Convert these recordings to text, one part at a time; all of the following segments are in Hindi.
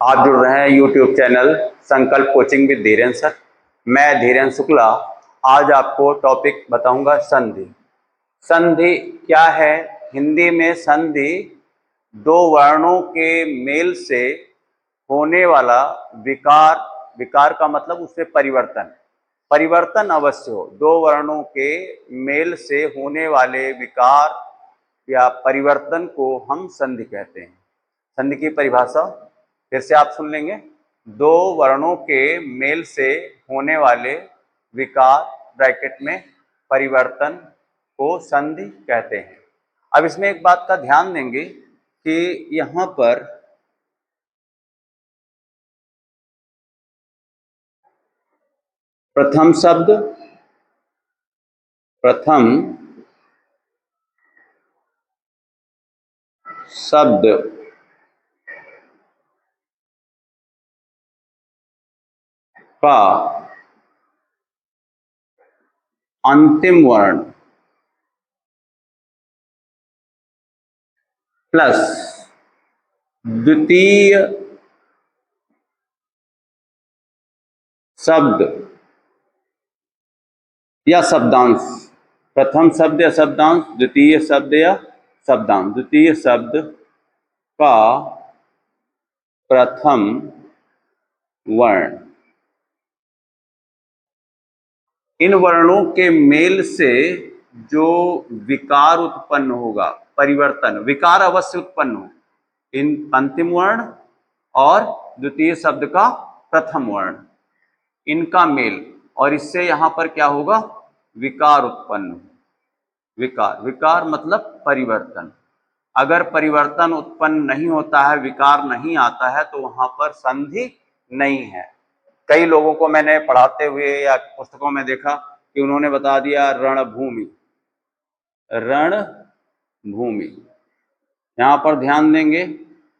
आप जुड़ रहे हैं यूट्यूब चैनल संकल्प कोचिंग विद धीरेन्द्र सर। मैं धीरेन्द्र शुक्ला आज आपको टॉपिक बताऊंगा संधि। संधि क्या है? हिंदी में संधि दो वर्णों के मेल से होने वाला विकार, विकार का मतलब उससे परिवर्तन, परिवर्तन अवश्य हो। दो वर्णों के मेल से होने वाले विकार या परिवर्तन को हम संधि कहते हैं। संधि की परिभाषा फिर से आप सुन लेंगे। दो वर्णों के मेल से होने वाले विकार ब्रैकेट में परिवर्तन को संधि कहते हैं। अब इसमें एक बात का ध्यान देंगे कि यहां पर प्रथम शब्द का अंतिम वर्ण प्लस द्वितीय शब्द या शब्दांश, प्रथम शब्द या शब्दांश, द्वितीय शब्द या शब्दांश, द्वितीय शब्द का प्रथम वर्ण, इन वर्णों के मेल से जो विकार उत्पन्न होगा, परिवर्तन, विकार अवश्य उत्पन्न हो, इन अंतिम वर्ण और द्वितीय शब्द का प्रथम वर्ण, इनका मेल, और इससे यहां पर क्या होगा? विकार उत्पन्न। विकार, विकार मतलब परिवर्तन। अगर परिवर्तन उत्पन्न नहीं होता है, विकार नहीं आता है, तो वहां पर संधि नहीं है। कई लोगों को मैंने पढ़ाते हुए या पुस्तकों में देखा कि उन्होंने बता दिया रणभूमि, रणभूमि। यहां पर ध्यान देंगे,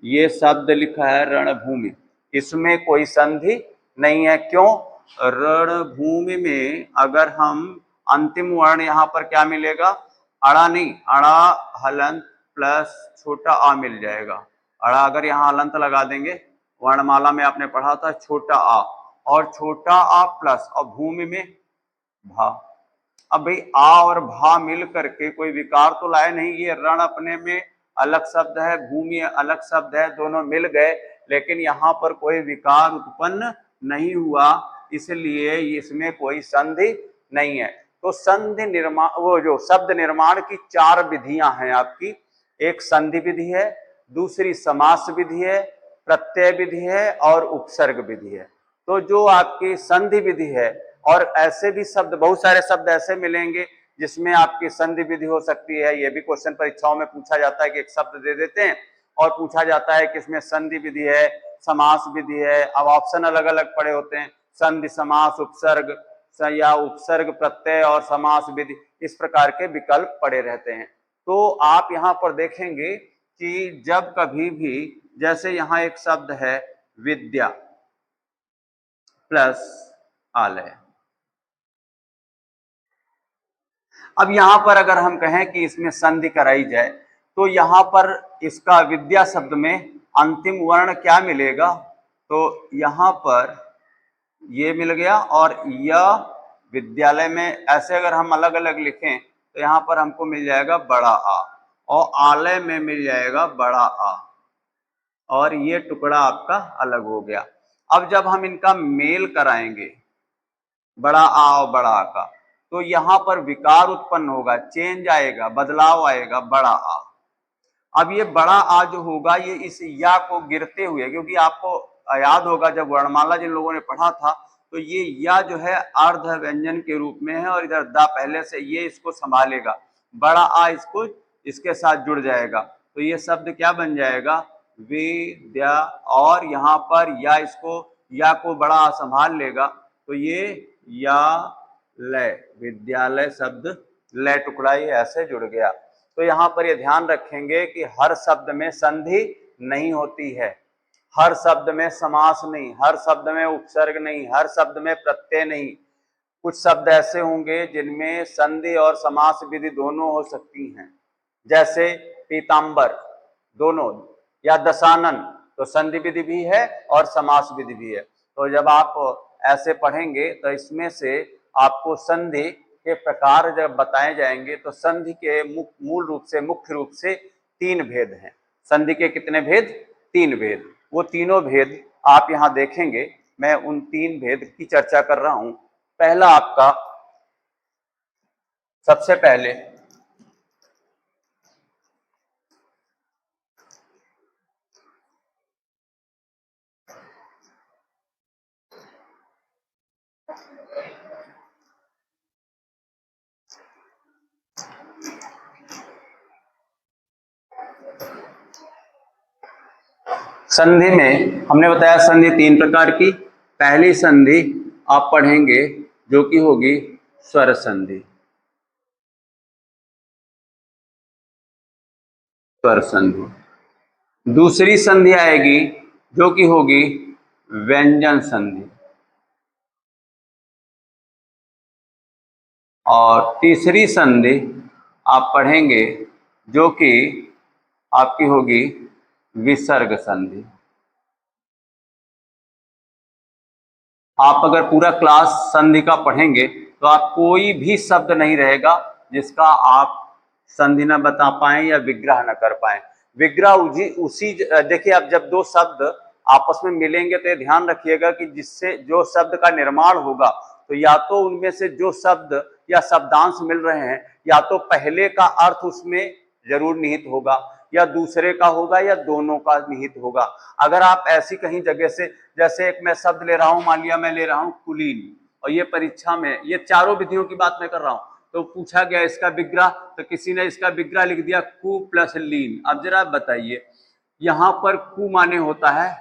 ये शब्द लिखा है रणभूमि, इसमें कोई संधि नहीं है। क्यों? रणभूमि में अगर हम अंतिम वर्ण यहां पर क्या मिलेगा? अड़ा नहीं, अड़ा हलंत प्लस छोटा आ मिल जाएगा। अड़ा अगर यहाँ हलंत लगा देंगे, वर्णमाला में आपने पढ़ा था छोटा आ, और छोटा आ प्लस और भूमि में भा। अब भाई आ और भा मिल करके कोई विकार तो लाए नहीं। ये रण अपने में अलग शब्द है, भूमि अलग शब्द है, दोनों मिल गए, लेकिन यहाँ पर कोई विकार उत्पन्न नहीं हुआ, इसलिए इसमें कोई संधि नहीं है। तो संधि निर्माण, वो जो शब्द निर्माण की चार विधियां हैं आपकी, एक संधि विधि है, दूसरी समास विधि है, प्रत्यय विधि है और उपसर्ग विधि है। तो जो आपकी संधि विधि है, और ऐसे भी शब्द, बहुत सारे शब्द ऐसे मिलेंगे जिसमें आपकी संधि विधि हो सकती है। ये भी क्वेश्चन परीक्षाओं में पूछा जाता है कि एक शब्द दे देते हैं और पूछा जाता है कि इसमें संधि विधि है, समास विधि है। अब ऑप्शन अलग अलग पड़े होते हैं, संधि, समास, उपसर्ग या उपसर्ग, प्रत्यय और समास विधि, इस प्रकार के विकल्प पड़े रहते हैं। तो आप यहां पर देखेंगे कि जब कभी भी, जैसे यहां एक शब्द है विद्या प्लस आलय, अब यहां पर अगर हम कहें कि इसमें संधि कराई जाए, तो यहां पर इसका विद्या शब्द में अंतिम वर्ण क्या मिलेगा? तो यहां पर ये मिल गया, और यह विद्यालय में ऐसे अगर हम अलग अलग लिखें तो यहां पर हमको मिल जाएगा बड़ा आ, और आलय में मिल जाएगा बड़ा आ, और ये टुकड़ा आपका अलग हो गया। अब जब हम इनका मेल कराएंगे, बड़ा आ और बड़ा आ का, तो यहां पर विकार उत्पन्न होगा, चेंज आएगा, बदलाव आएगा, बड़ा आ। अब ये बड़ा आ जो होगा, ये इस या को गिरते हुए, क्योंकि आपको याद होगा जब वर्णमाला जिन लोगों ने पढ़ा था, तो ये या जो है अर्ध व्यंजन के रूप में है, और इधर दा पहले से, ये इसको संभालेगा, बड़ा आ इसको, इसके साथ जुड़ जाएगा, तो ये शब्द क्या बन जाएगा? विद्या। और यहाँ पर या इसको, या को बड़ा आ संभाल लेगा, तो ये या लय, विद्यालय शब्द लय टुकड़ा ये ऐसे जुड़ गया। तो यहां पर ये ध्यान रखेंगे कि हर शब्द में संधि नहीं होती है, हर शब्द में समास नहीं, हर शब्द में उपसर्ग नहीं, हर शब्द में प्रत्यय नहीं। कुछ शब्द ऐसे होंगे जिनमें संधि और समास विधि दोनों हो सकती हैं, जैसे पीतांबर दोनों, या दशानन, तो संधि विधि भी है और समास विधि भी है। तो जब आप ऐसे पढ़ेंगे तो इसमें से आपको संधि के प्रकार जब बताए जाएंगे तो संधि के मूल रूप से मुख्य रूप से 3 भेद हैं। संधि के कितने भेद? 3 भेद। वो तीनों भेद आप यहाँ देखेंगे। मैं उन 3 भेद की चर्चा कर रहा हूं। पहला आपका सबसे पहले संधि में हमने बताया संधि 3 प्रकार की। पहली संधि आप पढ़ेंगे जो कि होगी स्वर संधि। स्वर संधि। दूसरी संधि आएगी जो कि होगी व्यंजन संधि। और तीसरी संधि आप पढ़ेंगे जो कि आपकी होगी विसर्ग संधि। आप अगर पूरा क्लास संधि का पढ़ेंगे तो आप कोई भी शब्द नहीं रहेगा जिसका आप संधि न बता पाए या विग्रह न कर पाए। विग्रह उसी देखिए, अब जब 2 शब्द आपस में मिलेंगे तो ये ध्यान रखिएगा कि जिससे जो शब्द का निर्माण होगा तो या तो उनमें से जो शब्द या शब्दांश मिल रहे हैं या तो पहले का अर्थ उसमें जरूर निहित होगा या दूसरे का होगा या दोनों का निहित होगा। अगर आप ऐसी कहीं जगह से, जैसे एक मैं शब्द ले रहा हूं, मान लिया मैं ले रहा हूं कुलीन, और ये परीक्षा में ये चारों विधियों की बात मैं कर रहा हूं, तो पूछा गया इसका विग्रह, तो किसी ने इसका विग्रह लिख दिया कु प्लस लीन। अब जरा बताइए, यहां पर कु माने होता है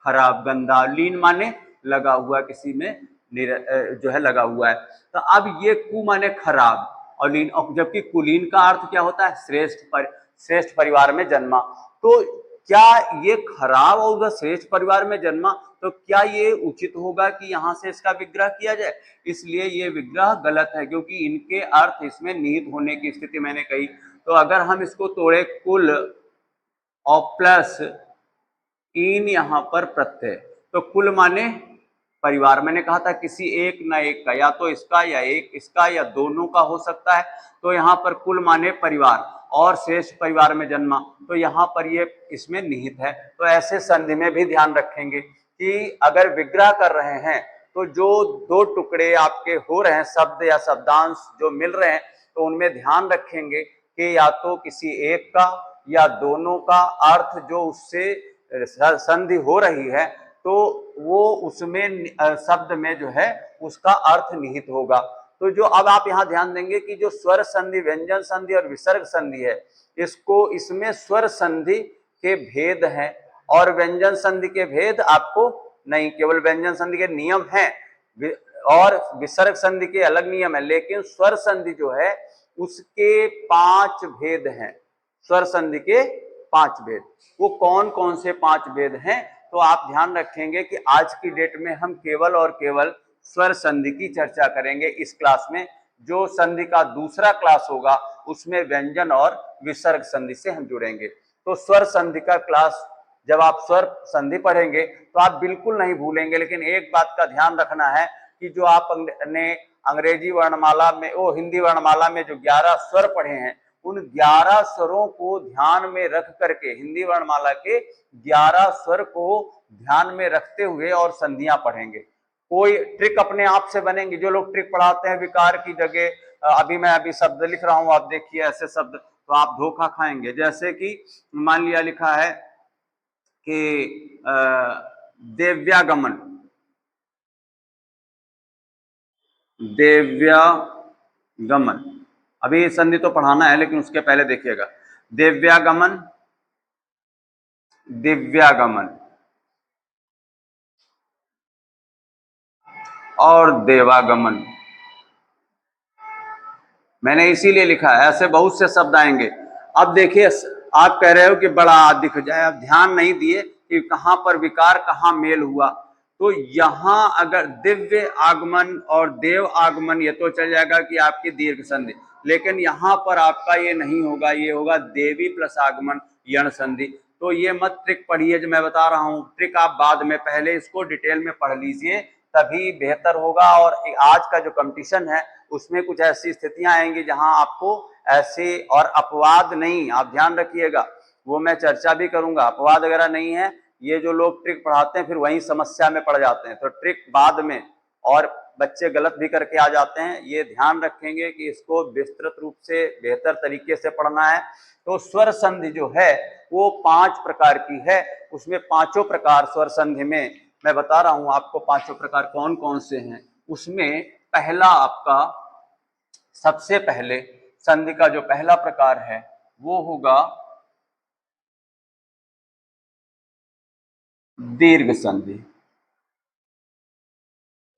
खराब गंदा, लीन माने लगा हुआ, किसी में जो है लगा हुआ है। तो अब ये कु माने खराब और लीन, और जबकि कुलीन का अर्थ क्या होता है? श्रेष्ठ परिवार में जन्मा। तो क्या ये खराब और उधर श्रेष्ठ परिवार में जन्मा, तो क्या ये उचित होगा कि यहां से इसका विग्रह किया जाए? इसलिए ये विग्रह गलत है, क्योंकि इनके अर्थ इसमें निहित होने की स्थिति मैंने कही। तो अगर हम इसको तोड़े, कुल और प्लस इन यहां पर प्रत्यय, तो कुल माने परिवार। मैंने कहा था किसी एक न एक का, या तो इसका या एक इसका या दोनों का हो सकता है। तो यहाँ पर कुल माने परिवार और श्रेष्ठ परिवार में जन्मा, तो यहाँ पर ये इसमें निहित है। तो ऐसे संधि में भी ध्यान रखेंगे कि अगर विग्रह कर रहे हैं तो जो 2 टुकड़े आपके हो रहे हैं, शब्द या शब्दांश जो मिल रहे हैं, तो उनमें ध्यान रखेंगे कि या तो किसी एक का या दोनों का अर्थ जो उससे संधि हो रही है तो वो उसमें शब्द में जो है उसका अर्थ निहित होगा। तो जो अब आप यहाँ ध्यान देंगे कि जो स्वर संधि, व्यंजन संधि और विसर्ग संधि है, इसमें स्वर संधि के भेद हैं और व्यंजन संधि के भेद आपको नहीं, केवल व्यंजन संधि के नियम हैं और विसर्ग संधि के अलग नियम है। लेकिन स्वर संधि जो है उसके 5 भेद हैं। स्वर संधि के 5 भेद, वो कौन कौन से 5 भेद हैं? तो आप ध्यान रखेंगे कि आज की डेट में हम केवल और केवल स्वर संधि की चर्चा करेंगे इस क्लास में। जो संधि का दूसरा क्लास होगा उसमें व्यंजन और विसर्ग संधि से हम जुड़ेंगे। तो स्वर संधि का क्लास जब आप स्वर संधि पढ़ेंगे तो आप बिल्कुल नहीं भूलेंगे। लेकिन एक बात का ध्यान रखना है कि जो आपने अंग्रेजी वर्णमाला में, वो हिंदी वर्णमाला में जो 11 स्वर पढ़े हैं, उन 11 स्वरों को ध्यान में रख करके, हिंदी वर्णमाला के 11 स्वर को ध्यान में रखते हुए और संधियां पढ़ेंगे। कोई ट्रिक अपने आप से बनेंगे। जो लोग ट्रिक पढ़ाते हैं विकार की जगह, मैं अभी शब्द लिख रहा हूं, आप देखिए ऐसे शब्द, तो आप धोखा खाएंगे। जैसे कि मान लिया लिखा है कि देव्यागमन, देव्यागमन, अभी संधि तो पढ़ाना है लेकिन उसके पहले देखिएगा, देव्यागमन, दिव्यागमन और देवागमन। मैंने इसीलिए लिखा है, ऐसे बहुत से शब्द आएंगे। अब देखिए, आप कह रहे हो कि बड़ा दिख जाए, अब ध्यान नहीं दिए कि कहां पर विकार कहां मेल हुआ। तो यहां अगर दिव्य आगमन और देव आगमन, ये तो चल जाएगा कि आपकी दीर्घ संधि, लेकिन यहां पर आपका ये नहीं होगा, ये होगा देवी प्लस आगमन यण संधि। तो ये मत ट्रिक पढ़िए जो मैं बता रहा हूँ, ट्रिक आप बाद में, पहले इसको डिटेल में पढ़ लीजिए तभी बेहतर होगा। और आज का जो कंपटीशन है उसमें कुछ ऐसी स्थितियां आएंगी जहां आपको ऐसे, और अपवाद नहीं, आप ध्यान रखिएगा, वो मैं चर्चा भी करूंगा, अपवाद वगैरह नहीं है। ये जो लोग ट्रिक पढ़ाते हैं फिर वही समस्या में पड़ जाते हैं, तो ट्रिक बाद में, और बच्चे गलत भी करके आ जाते हैं, ये ध्यान रखेंगे कि इसको विस्तृत रूप से बेहतर तरीके से पढ़ना है। तो स्वर संधि जो है वो 5 प्रकार की है, उसमें पांचों प्रकार स्वर संधि में मैं बता रहा हूं आपको, पांचों प्रकार कौन कौन से हैं। उसमें पहला आपका, सबसे पहले संधि का जो पहला प्रकार है वो होगा दीर्घ संधि।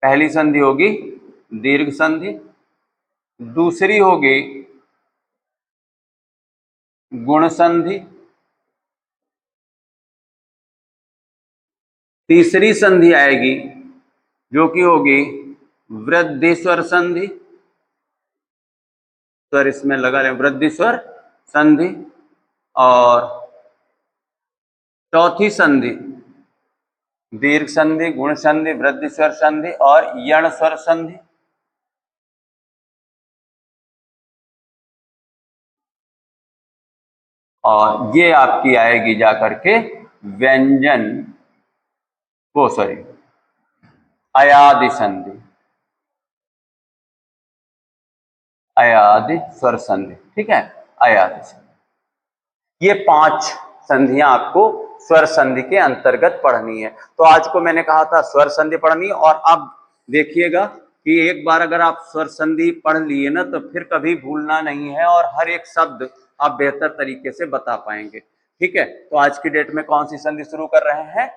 पहली संधि होगी दीर्घ संधि, दूसरी होगी गुण संधि, तीसरी संधि आएगी जो कि होगी वृद्धि स्वर संधि, स्वर इसमें लगा रहे वृद्धि स्वर संधि, और चौथी संधि दीर्घ संधि, गुण संधि, वृद्धि स्वर संधि और यण स्वर संधि। और ये आपकी आएगी जाकर के व्यंजन वो सॉरी अयादि संधि, अयादि स्वर संधि, ठीक है, अयादि संधि। ये 5 संधियां आपको स्वर संधि के अंतर्गत पढ़नी है। तो आज को मैंने कहा था स्वर संधि पढ़नी, और अब देखिएगा कि एक बार अगर आप स्वर संधि पढ़ लिए ना तो फिर कभी भूलना नहीं है, और हर एक शब्द आप बेहतर तरीके से बता पाएंगे, ठीक है। तो आज की डेट में कौन सी संधि शुरू कर रहे हैं,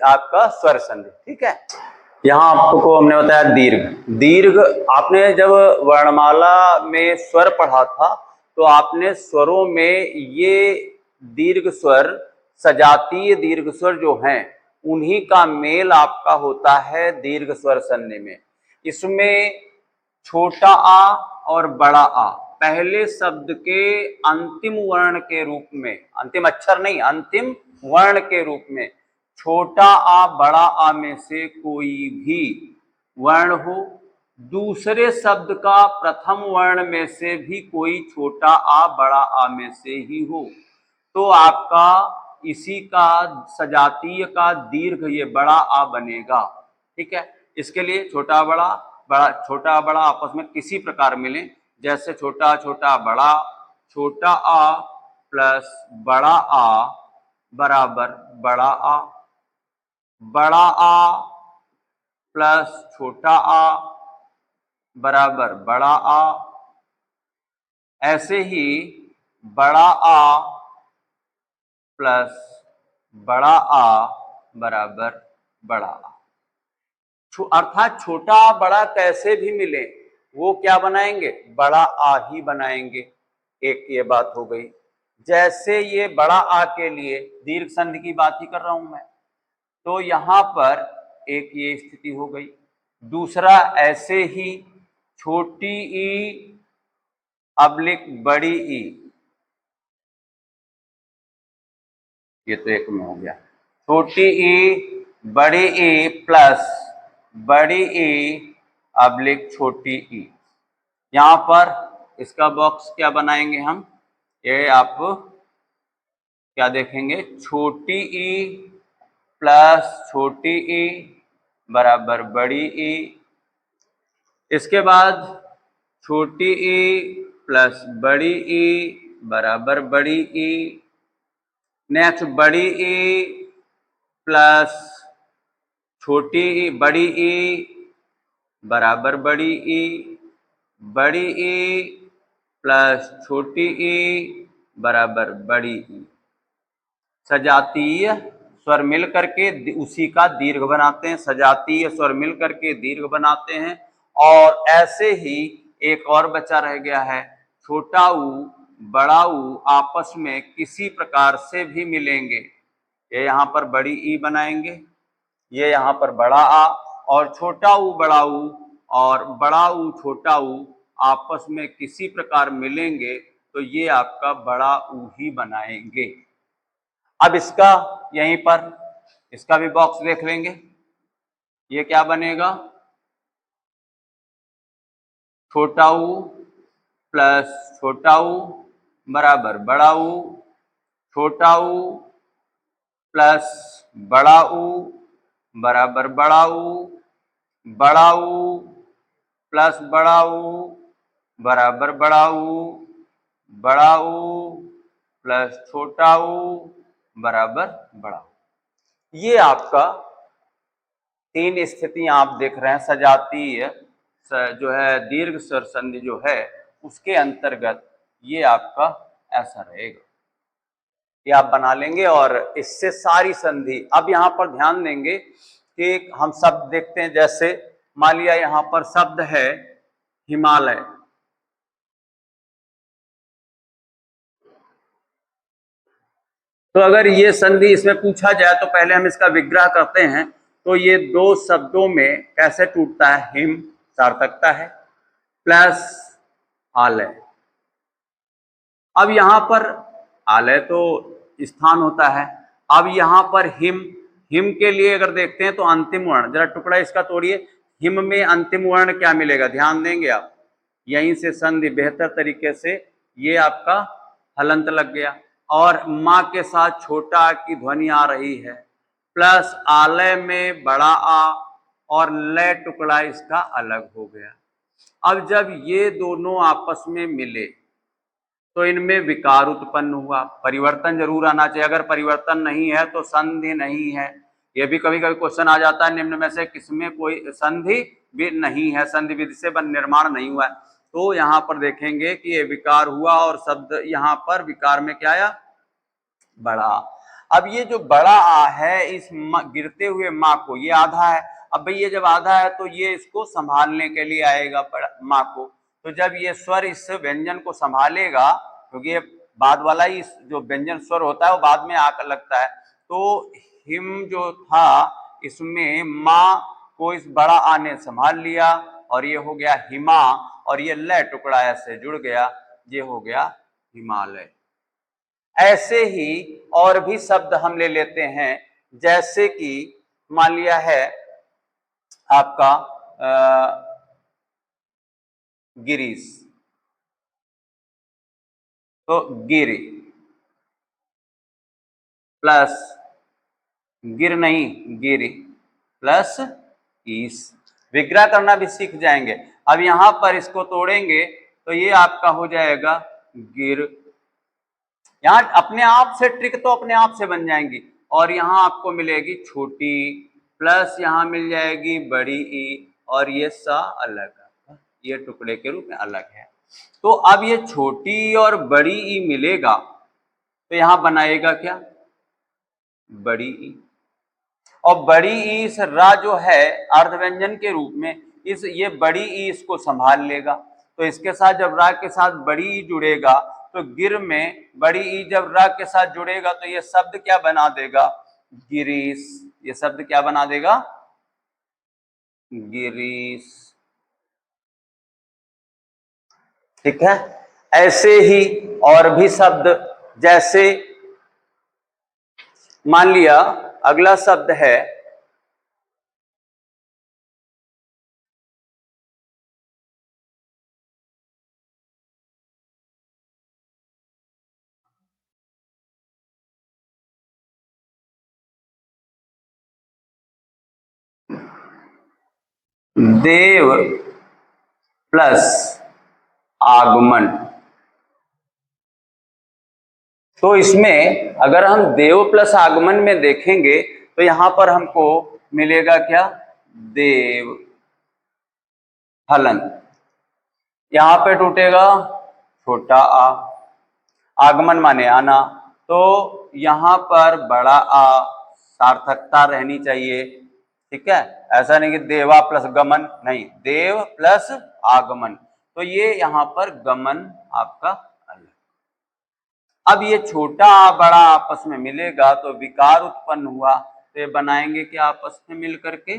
आपका स्वर संधि, ठीक है। यहाँ आपको हमने बताया दीर्घ, दीर्घ आपने जब वर्णमाला में स्वर पढ़ा था तो आपने स्वरों में ये दीर्घ स्वर, सजातीय दीर्घ स्वर जो हैं उन्हीं का मेल आपका होता है दीर्घ स्वर संधि में। इसमें छोटा आ और बड़ा आ पहले शब्द के अंतिम वर्ण के रूप में, अंतिम अक्षर नहीं, अंतिम वर्ण के रूप में, छोटा आ बड़ा आ में से कोई भी वर्ण हो, दूसरे शब्द का प्रथम वर्ण में से भी कोई छोटा आ बड़ा आ में से ही हो, तो आपका इसी का सजातीय का दीर्घ ये बड़ा आ बनेगा, ठीक है। इसके लिए छोटा बड़ा, बड़ा छोटा बड़ा आपस में किसी प्रकार मिले, जैसे छोटा छोटा बड़ा, छोटा आ प्लस बड़ा आ बराबर बड़ा आ, बड़ा आ प्लस छोटा आ बराबर बड़ा आ, ऐसे ही बड़ा आ प्लस बड़ा आ बराबर बड़ा आ। अर्थात छोटा बड़ा कैसे भी मिले वो क्या बनाएंगे, बड़ा आ ही बनाएंगे। एक ये बात हो गई। जैसे ये बड़ा आ के लिए दीर्घ संधि की बात ही कर रहा हूं मैं, तो यहां पर एक ये स्थिति हो गई। दूसरा ऐसे ही छोटी ई अब्लिक बड़ी ई, ये तो एक में हो गया, छोटी ई बड़ी ई प्लस बड़ी ई अब्लिक छोटी ई। यहां पर इसका बॉक्स क्या बनाएंगे हम, ये आप क्या देखेंगे, छोटी ई प्लस छोटी ई बराबर बड़ी ई, इसके बाद छोटी ई प्लस बड़ी ई बराबर बड़ी ई, नेक्स्ट बड़ी ई प्लस छोटी ई बड़ी ई बराबर बड़ी ई, बड़ी ई प्लस छोटी ई बराबर बड़ी ई। सजातीय स्वर मिल करके उसी का दीर्घ बनाते हैं, सजातीय स्वर मिल करके दीर्घ बनाते हैं। और ऐसे ही एक और बचा रह गया है, छोटा ऊ बड़ा ऊ आपस में किसी प्रकार से भी मिलेंगे, ये यहाँ पर बड़ी ई बनाएंगे, ये यहाँ पर बड़ा आ, और छोटा ऊ बड़ा ऊ और बड़ा ऊ छोटा ऊ आपस में किसी प्रकार मिलेंगे तो ये आपका बड़ा ऊ ही बनाएंगे। अब इसका यहीं पर इसका भी बॉक्स देख लेंगे, ये क्या बनेगा, छोटा ऊ प्लस छोटा ऊ बराबर बड़ा ऊ, छोटा ऊ प्लस बड़ा ऊ बराबर बड़ा ऊ, बड़ा ऊ प्लस बड़ा ऊ बराबर बड़ा ऊ, बड़ा ऊ प्लस छोटा ऊ बराबर बड़ा ऊ। ये आपका तीन स्थितियां आप देख रहे हैं सजातीय जो है दीर्घ स्वर संधि जो है उसके अंतर्गत ये आपका ऐसा रहेगा, ये आप बना लेंगे और इससे सारी संधि। अब यहां पर ध्यान देंगे कि हम शब्द देखते हैं, जैसे मान लिया यहां पर शब्द है हिमालय, तो अगर ये संधि इसमें पूछा जाए तो पहले हम इसका विग्रह करते हैं। तो ये दो शब्दों में कैसे टूटता है, हिम सार्थकता है प्लस आलय। अब यहां पर आलय तो स्थान होता है, अब यहां पर हिम, हिम के लिए अगर देखते हैं तो अंतिम वर्ण, जरा टुकड़ा इसका तोड़िए, हिम में अंतिम वर्ण क्या मिलेगा, ध्यान देंगे आप, यहीं से संधि बेहतर तरीके से ये आपका हलंत लग गया और माँ के साथ छोटा आ की ध्वनि आ रही है, प्लस आलय में बड़ा आ और लय टुकड़ा इसका अलग हो गया। अब जब ये दोनों आपस में मिले तो इनमें विकार उत्पन्न हुआ, परिवर्तन जरूर आना चाहिए, अगर परिवर्तन नहीं है तो संधि नहीं है। ये भी कभी कभी क्वेश्चन आ जाता है, निम्न में से किसमें कोई संधि भी नहीं है, संधि विधि से निर्माण नहीं हुआ है, तो यहाँ पर देखेंगे कि ये विकार हुआ और शब्द यहाँ पर विकार में क्या आया, बड़ा। अब ये जो बड़ा आ है इस गिरते हुए माँ को, ये आधा है, अब भाई ये जब आधा है तो ये इसको संभालने के लिए आएगा माँ को, तो जब ये स्वर इस व्यंजन को संभालेगा, क्योंकि ये बाद वाला ही जो व्यंजन स्वर होता है वो बाद में आकर लगता है, तो हिम जो था इसमें माँ को इस बड़ा आ ने संभाल लिया और ये हो गया हिमा, और ये लय टुकड़ा ऐसे जुड़ गया, ये हो गया हिमालय। ऐसे ही और भी शब्द हम ले लेते हैं, जैसे कि मान लिया है आपका गिरीश, तो गिर प्लस गिर नहीं गिरी प्लस ईस, विग्रह करना भी सीख जाएंगे। अब यहां पर इसको तोड़ेंगे तो ये आपका हो जाएगा गिर, यहां अपने आप से ट्रिक तो अपने आप से बन जाएंगी, और यहां आपको मिलेगी छोटी प्लस यहां मिल जाएगी बड़ी ई, और ये सा अलग, ये टुकड़े के रूप में अलग है। तो अब ये छोटी और बड़ी ई मिलेगा तो यहां बनाएगा क्या, बड़ी ई, और बड़ी ई इस रा जो है अर्धव्यंजन के रूप में, इस ये बड़ी ई इसको संभाल लेगा, तो इसके साथ जब रा के साथ बड़ी ई जुड़ेगा तो गिर में बड़ी ई जब रा के साथ जुड़ेगा तो ये शब्द क्या बना देगा, गिरीश, ये शब्द क्या बना देगा, गिरीश, ठीक है। ऐसे ही और भी शब्द, जैसे मान लिया अगला शब्द है देव प्लस आगमन। तो इसमें अगर हम देव प्लस आगमन में देखेंगे तो यहां पर हमको मिलेगा क्या, देव हलन, यहां पे टूटेगा छोटा आ, आगमन माने आना, तो यहां पर बड़ा आ, सार्थकता रहनी चाहिए, ठीक है, ऐसा नहीं कि देवा प्लस गमन, नहीं, देव प्लस आगमन, तो ये यहां पर गमन आपका अलग। अब ये छोटा आ बड़ा आपस में मिलेगा तो विकार उत्पन्न हुआ, तो ये बनाएंगे कि आपस में मिल करके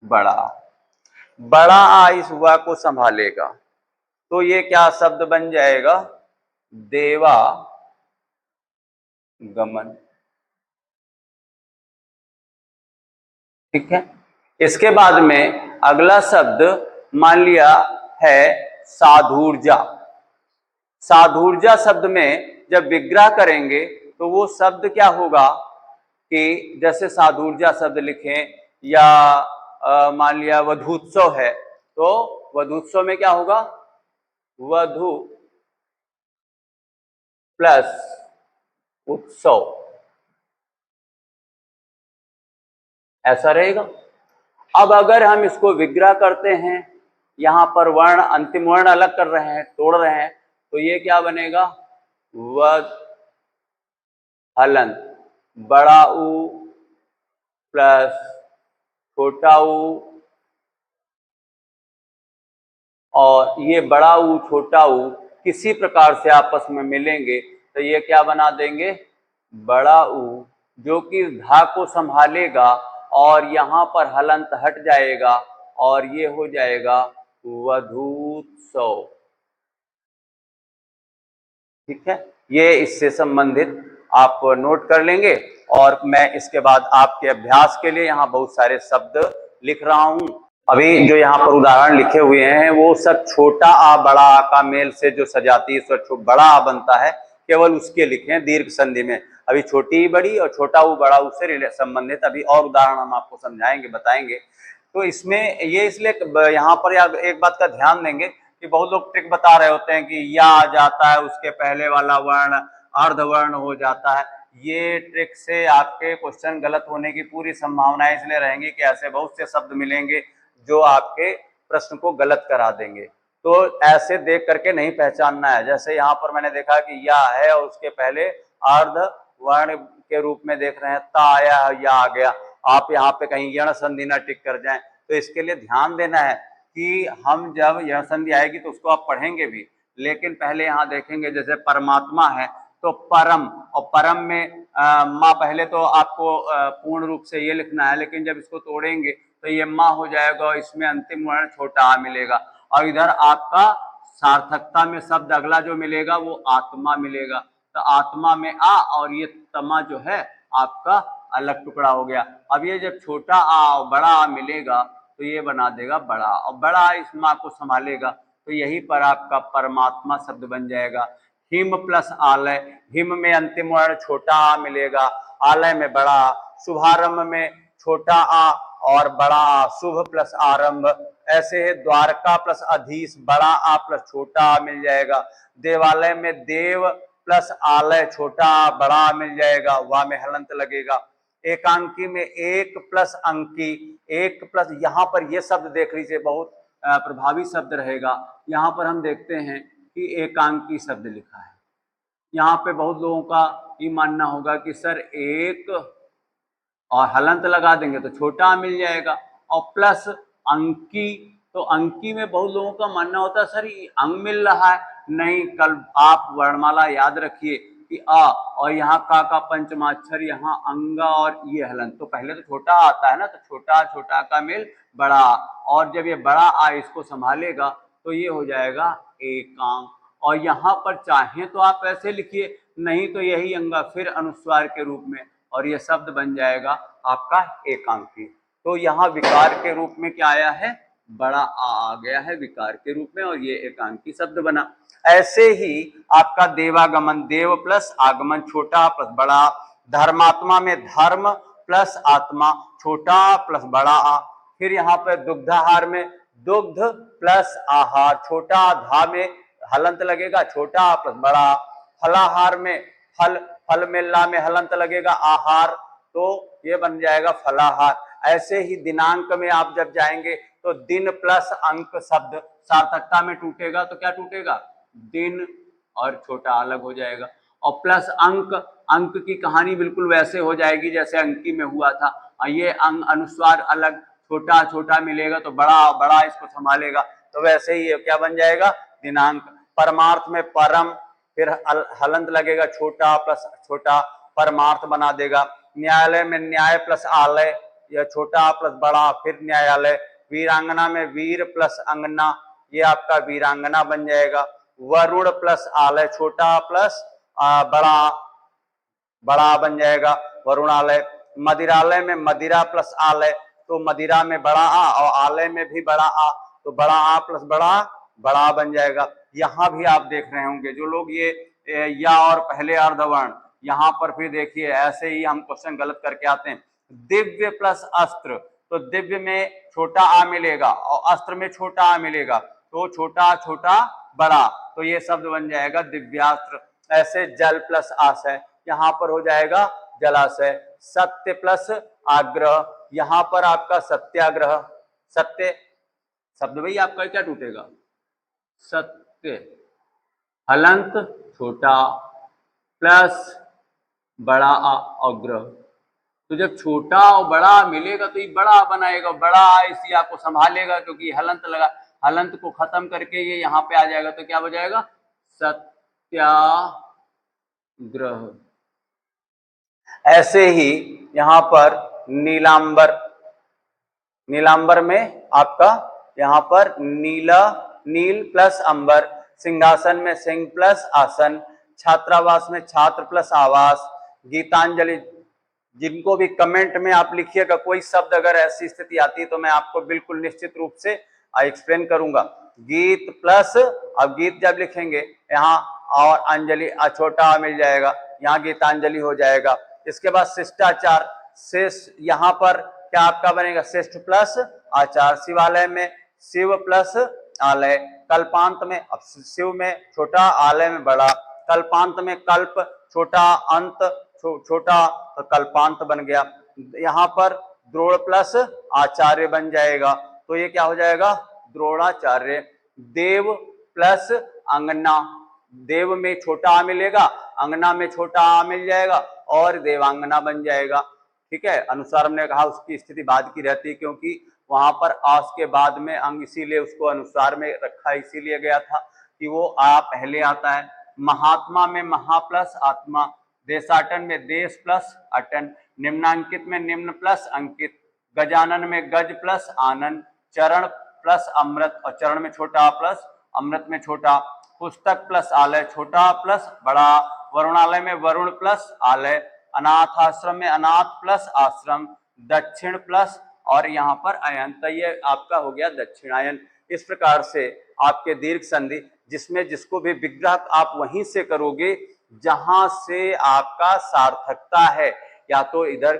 बड़ा, बड़ा आ इस हुआ को संभालेगा, तो ये क्या शब्द बन जाएगा, देवा गमन। ठीक है। इसके बाद में अगला शब्द मान लिया है साधुर्जा। साधुर्जा शब्द में जब विग्रह करेंगे तो वो शब्द क्या होगा कि जैसे साधुर्जा शब्द लिखें या मान लिया वधूत्सव है तो वधूत्सव में क्या होगा, वधु प्लस उत्सव, ऐसा रहेगा। अब अगर हम इसको विग्रह करते हैं, यहां पर वर्ण अंतिम वर्ण अलग कर रहे हैं, तोड़ रहे हैं, तो ये क्या बनेगा, वध हलंत, बड़ा ऊ प्लस छोटा ऊ, और ये बड़ा ऊ छोटा ऊ किसी प्रकार से आपस में मिलेंगे तो ये क्या बना देंगे, बड़ा ऊ, जो कि धा को संभालेगा और यहाँ पर हलंत हट जाएगा और ये हो जाएगा वधूत्सव। ठीक है, ये इससे संबंधित आप नोट कर लेंगे। और मैं इसके बाद आपके अभ्यास के लिए यहाँ बहुत सारे शब्द लिख रहा हूं। अभी जो यहाँ पर उदाहरण लिखे हुए हैं वो सब छोटा आ बड़ा आ का मेल से जो सजाती है बड़ा आ बनता है, केवल उसके लिखे हैं दीर्घ संधि में। अभी छोटी बड़ी और छोटा ऊ बड़ा ऊ से संबंधित अभी और उदाहरण हम आपको समझाएंगे, बताएंगे। तो इसमें ये इसलिए यहाँ पर एक बात का ध्यान देंगे कि बहुत लोग ट्रिक बता रहे होते हैं कि या आ जाता है उसके पहले वाला वर्ण अर्धवर्ण हो जाता है। ये ट्रिक से आपके क्वेश्चन गलत होने की पूरी संभावना इसलिए रहेंगी कि ऐसे बहुत से शब्द मिलेंगे जो आपके प्रश्न को गलत करा देंगे। तो ऐसे देख करके नहीं पहचानना है। जैसे यहाँ पर मैंने देखा कि या है और उसके पहले अर्ध वर्ण के रूप में देख रहे हैं, ता आया या आ गया, आप यहाँ पे कहीं यण संधि ना टिक कर जाएं। तो इसके लिए ध्यान देना है कि हम जब यण संधि आएगी तो उसको आप पढ़ेंगे भी, लेकिन पहले यहाँ देखेंगे जैसे परमात्मा है तो परम, और परम में माँ पहले तो आपको पूर्ण रूप से ये लिखना है, लेकिन जब इसको तोड़ेंगे तो ये माँ हो जाएगा, इसमें अंतिम वर्ण छोटा आ मिलेगा। और इधर आपका सार्थकता में शब्द अगला जो मिलेगा वो आत्मा मिलेगा, तो आत्मा में आ और ये तमा जो है आपका अलग टुकड़ा हो गया। अब ये जब छोटा आ और बड़ा आ मिलेगा तो ये बना देगा बड़ा, और बड़ा इस माँ को संभालेगा, तो यहीं पर आपका परमात्मा शब्द बन जाएगा। हिम प्लस आलय, हिम में अंतिम वर्ण छोटा आ मिलेगा, आलय में बड़ा आ, शुभारंभ में छोटा आ और बड़ा आ, शुभ प्लस आरंभ, ऐसे है द्वारका प्लस अधीश, बड़ा आ प्लस छोटा आ मिल जाएगा। देवालय में देव प्लस आलय छोटा आ बड़ा आ मिल जाएगा, वाह में हलंत लगेगा। एकांकी में एक प्लस अंकी, एक प्लस, यहाँ पर ये शब्द देख लीजिए बहुत प्रभावी शब्द रहेगा। यहाँ पर हम देखते हैं कि एकांकी शब्द लिखा है, यहाँ पे बहुत लोगों का ये मानना होगा कि सर एक और हलंत लगा देंगे तो छोटा मिल जाएगा, और प्लस अंकी, तो अंकी में बहुत लोगों का मानना होता है सर ये अंग मिल रहा है। नहीं, कल आप वर्णमाला याद रखिए कि आ और यहाँ का पंचमाक्षर, यहाँ अंगा और ये हलंत, तो पहले तो छोटा आता है ना, तो छोटा छोटा का मिल बड़ा, और जब ये बड़ा आ इसको संभालेगा तो ये हो जाएगा एकांक। और यहाँ पर चाहे तो आप ऐसे लिखिए, नहीं तो यही अंगा फिर अनुस्वार के रूप में, और ये शब्द बन जाएगा आपका एकांकी। तो यहाँ विकार के रूप में क्या आया है, बड़ा आ गया है विकार के रूप में, और ये एकांकी शब्द बना। ऐसे ही आपका देवागमन, देव प्लस आगमन छोटा प्लस बड़ा, धर्मात्मा में धर्म प्लस आत्मा छोटा प्लस बड़ा आ, फिर यहाँ पर दुग्धाहार में दुग्ध प्लस आहार छोटा, धा में हलंत लगेगा छोटा प्लस बड़ा, फलाहार में फल, फल में ला में हलंत लगेगा आहार, तो ये बन जाएगा फलाहार। ऐसे ही दिनांक में आप जब जाएंगे तो दिन प्लस अंक शब्द सार्थकता में टूटेगा, तो क्या टूटेगा, दिन और छोटा अलग हो जाएगा, और प्लस अंक, अंक की कहानी बिल्कुल वैसे हो जाएगी जैसे अंकी में हुआ था। ये अंग अनुस्वार अलग, छोटा छोटा मिलेगा तो बड़ा बड़ा इसको संभालेगा, तो वैसे ही क्या बन जाएगा दिनांक। परमार्थ में परम, फिर हलंत लगेगा छोटा प्लस छोटा, परमार्थ बना देगा। न्यायालय में न्याय प्लस आलय, यह छोटा प्लस बड़ा, फिर न्यायालय। वीरांगना में वीर प्लस अंगना, ये आपका वीरांगना बन जाएगा। वरुण प्लस आलय छोटा प्लस बड़ा, बड़ा बन जाएगा वरुणालय। मदिरालय में मदिरा प्लस आलय, तो मदिरा में बड़ा आ और आलय में भी बड़ा आ, तो बड़ा आ प्लस बड़ा बड़ा बन जाएगा। यहां भी आप देख रहे होंगे जो लोग ये या और पहले अर्धवर्ण, यहां पर फिर देखिए ऐसे ही हम क्वेश्चन गलत करके आते हैं। दिव्य प्लस अस्त्र, तो दिव्य में छोटा आ मिलेगा और अस्त्र में छोटा आ मिलेगा, तो छोटा छोटा बड़ा, तो ये शब्द बन जाएगा दिव्यास्त्र। ऐसे जल प्लस आशय, यहां पर हो जाएगा जलाशय। सत्य प्लस आग्रह, यहां पर आपका सत्याग्रह। सत्य शब्द भाई आपका क्या टूटेगा, सत्य। हलंत छोटा प्लस बड़ा अग्रह, तो जब छोटा और बड़ा मिलेगा तो ये बड़ा बनाएगा, बड़ा इसी आपको संभालेगा क्योंकि हलंत लगा, हलंत को खत्म करके ये यहाँ पे आ जाएगा, तो क्या हो जाएगा सत्याग्रह। ऐसे ही यहां पर नीलांबर, नीलांबर में आपका यहां पर नीला नील प्लस अंबर, सिंहासन में सिंह प्लस आसन, छात्रावास में छात्र प्लस आवास, गीतांजलि। जिनको भी कमेंट में आप लिखिएगा कोई शब्द अगर ऐसी स्थिति आती है तो मैं आपको बिल्कुल निश्चित रूप से एक्सप्लेन करूंगा। गीत प्लस, अब गीत जब लिखेंगे यहाँ और अंजलि छोटा मिल जाएगा, यहाँ गीतांजलि हो जाएगा। इसके बाद शिष्टाचार, शिष्ट यहाँ पर क्या आपका बनेगा शिष्ट प्लस आचार। शिवालय में शिव प्लस आलय, कल्पांत में अब शिव में छोटा आलय में बड़ा, कल्पांत में कल्प छोटा अंत छोटा तो कल्पांत बन गया। यहाँ पर द्रोण प्लस आचार्य बन जाएगा, तो ये क्या हो जाएगा द्रोणाचार्य। देव प्लस अंगना, देव में छोटा आ मिलेगा, अंगना में छोटा आ मिल जाएगा और देवांगना बन जाएगा। ठीक है, अनुसार हमने कहा उसकी स्थिति बाद की रहती है क्योंकि वहां पर आस के बाद में अंग, इसीलिए उसको अनुसार में रखा इसीलिए गया था कि वो आ पहले आता है। महात्मा में महा प्लस आत्मा, देशाटन में देश प्लस अटन, निम्नांकित में निम्न प्लस अंकित, गजानन में गज प्लस आनंद, चरण प्लस अमृत और चरण में छोटा प्लस अमृत में छोटा, पुस्तक प्लस आलय छोटा प्लस बड़ा, वरुणालय में वरुण प्लस आलय, अनाथ आश्रम में अनाथ प्लस आश्रम, दक्षिण प्लस और यहाँ पर अयन, तो ये आपका हो गया दक्षिणायन। इस प्रकार से आपके दीर्घ संधि जिसमें जिसको भी विग्रह आप वहीं से करोगे जहां से आपका सार्थकता है, या तो इधर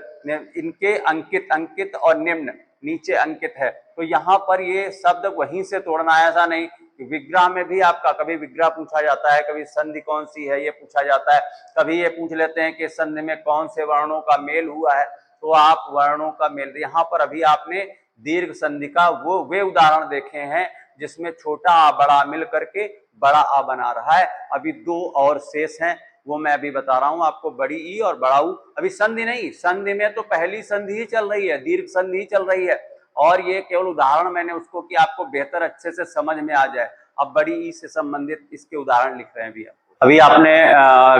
इनके अंकित अंकित और निम्न नीचे अंकित है, तो यहाँ पर ये शब्द वहीं से तोड़ना है, ऐसा नहीं। विग्रह में भी आपका कभी विग्रह पूछा जाता है, कभी संधि कौन सी है ये पूछा जाता है, कभी ये पूछ लेते हैं कि संधि में कौन से वर्णों का मेल हुआ है, तो आप वर्णों का मेल, यहाँ पर अभी आपने दीर्घ संधि का वे उदाहरण देखे हैं जिसमें छोटा आ बड़ा मिल करके बड़ा आ बना रहा है। अभी दो और शेष हैं, वो मैं अभी बता रहा हूं आपको, बड़ी ई और बड़ा ऊ। अभी संधि नहीं, संधि में तो पहली संधि ही चल रही है, दीर्घ संधि ही चल रही है, और ये केवल उदाहरण मैंने उसको कि आपको बेहतर अच्छे से समझ में आ जाए। अब बड़ी ई से संबंधित इसके उदाहरण लिख रहे हैं भी अभी आपने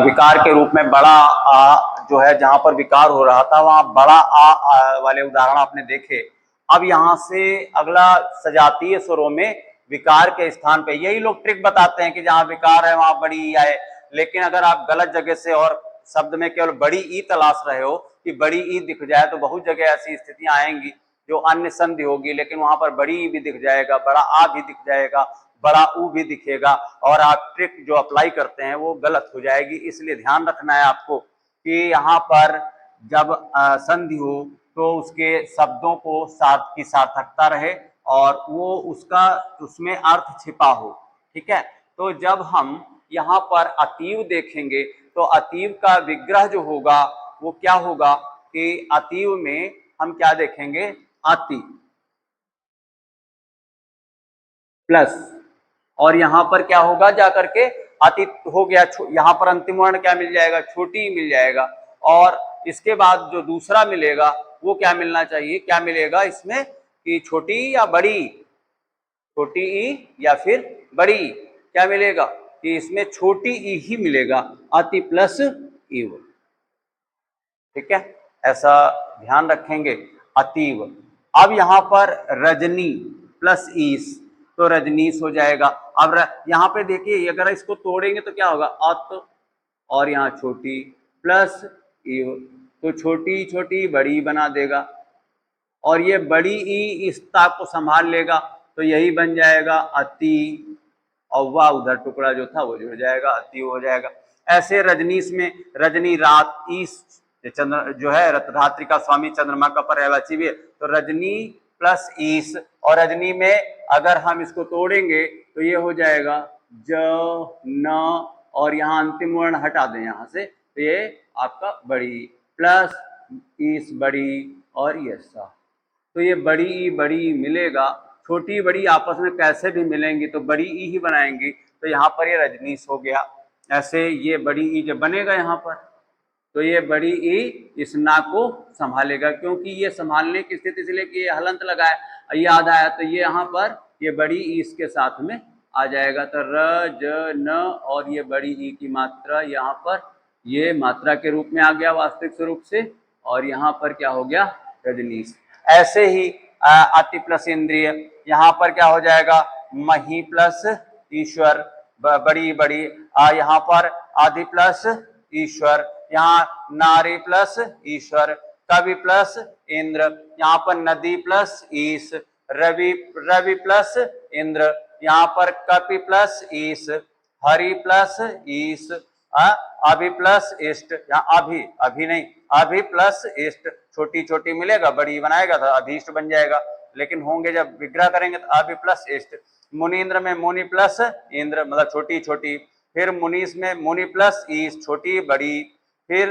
विकार के रूप में बड़ा आ जो है जहां पर विकार हो रहा था वहां बड़ा आ वाले उदाहरण आपने देखे। अब यहाँ से अगला सजातीय स्वरों में विकार के स्थान पे यही लोग ट्रिक बताते हैं कि जहां विकार है वहां बड़ी ई आए, लेकिन अगर आप गलत जगह से और शब्द में केवल बड़ी ई तलाश रहे हो कि बड़ी ई दिख जाए, तो बहुत जगह ऐसी स्थितियां आएंगी जो अन्य संधि होगी लेकिन वहां पर बड़ी ई भी दिख जाएगा, बड़ा आ भी दिख जाएगा, बड़ा ऊ भी दिखेगा, और आप ट्रिक जो अप्लाई करते हैं वो गलत हो जाएगी। इसलिए ध्यान रखना है आपको कि यहाँ पर जब संधि हो तो उसके शब्दों को की सार्थकता रहे और वो उसका उसमें अर्थ छिपा हो। ठीक है, तो जब हम यहाँ पर अतीव देखेंगे तो अतीव का विग्रह जो होगा वो क्या होगा कि अतीव में हम क्या देखेंगे, अति प्लस, और यहां पर क्या होगा जाकर के अति हो गया, यहां पर अंतिम वर्ण क्या मिल जाएगा, छोटी मिल जाएगा, और इसके बाद जो दूसरा मिलेगा वो क्या मिलना चाहिए, क्या मिलेगा इसमें कि छोटी या बड़ी, छोटी ई या फिर बड़ी, क्या मिलेगा कि इसमें छोटी ई ही मिलेगा, अति प्लस ईव। ठीक है, ऐसा ध्यान रखेंगे। अतीव, अब यहां पर रजनी प्लस ईस, तो रजनीश हो जाएगा। अब यहाँ पे देखिए अगर इसको तोड़ेंगे तो क्या होगा, अत और यहाँ छोटी प्लस ई, तो छोटी छोटी बड़ी बना देगा, और ये बड़ी ई इस ता को संभाल लेगा, तो यही बन जाएगा अति, और वह उधर टुकड़ा जो था वो जुड़ जाएगा, अति हो जाएगा। ऐसे रजनीश में रजनी रात ईश, चंद्र जो है रथधात्री का स्वामी चंद्रमा का पर्यायवाची भी है, तो रजनी प्लस ईश, और रजनी में अगर हम इसको तोड़ेंगे तो ये हो जाएगा ज न, और यहाँ अंतिम वर्ण हटा दें यहाँ से, तो ये आपका बड़ी प्लस ईश बड़ी, और ये सा, तो ये बड़ी मिलेगा। छोटी बड़ी आपस में कैसे भी मिलेंगी तो बड़ी ई ही बनाएंगी, तो यहाँ पर ये रजनीश हो गया। ऐसे ये बड़ी ई जब बनेगा यहाँ पर, तो ये बड़ी ई इस ना को संभालेगा, क्योंकि ये संभालने की स्थिति इसलिए कि ये हलंत लगा है, याद आया, तो ये यहाँ पर ये बड़ी ई इसके साथ में आ जाएगा, तो र ज न, और ये बड़ी ई की मात्रा यहाँ पर ये मात्रा के रूप में आ गया वास्तविक स्वरूप से, और यहाँ पर क्या हो गया रजनीश। ऐसे ही अति प्लस इंद्रिय, यहाँ पर क्या हो जाएगा मही प्लस ईश्वर, बड़ी बड़ी, यहाँ पर आदि प्लस ईश्वर, यहाँ नारी प्लस ईश्वर, कवि प्लस इंद्र, यहाँ पर नदी प्लस ईश, रवि प्लस इंद्र, यहाँ पर कपि प्लस ईश, हरि प्लस ईश, अभि प्लस इष्ट, यहाँ अभि नहीं, अभि प्लस इष्ट, छोटी छोटी मिलेगा बड़ी बनाएगा तो अभीष्ट बन जाएगा, लेकिन होंगे जब विग्रह करेंगे तो अभि प्लस इष्ट। मुनीन्द्र में मुनि प्लस इंद्र, मतलब छोटी छोटी, फिर मुनीश में मुनि प्लस ईश, छोटी बड़ी, फिर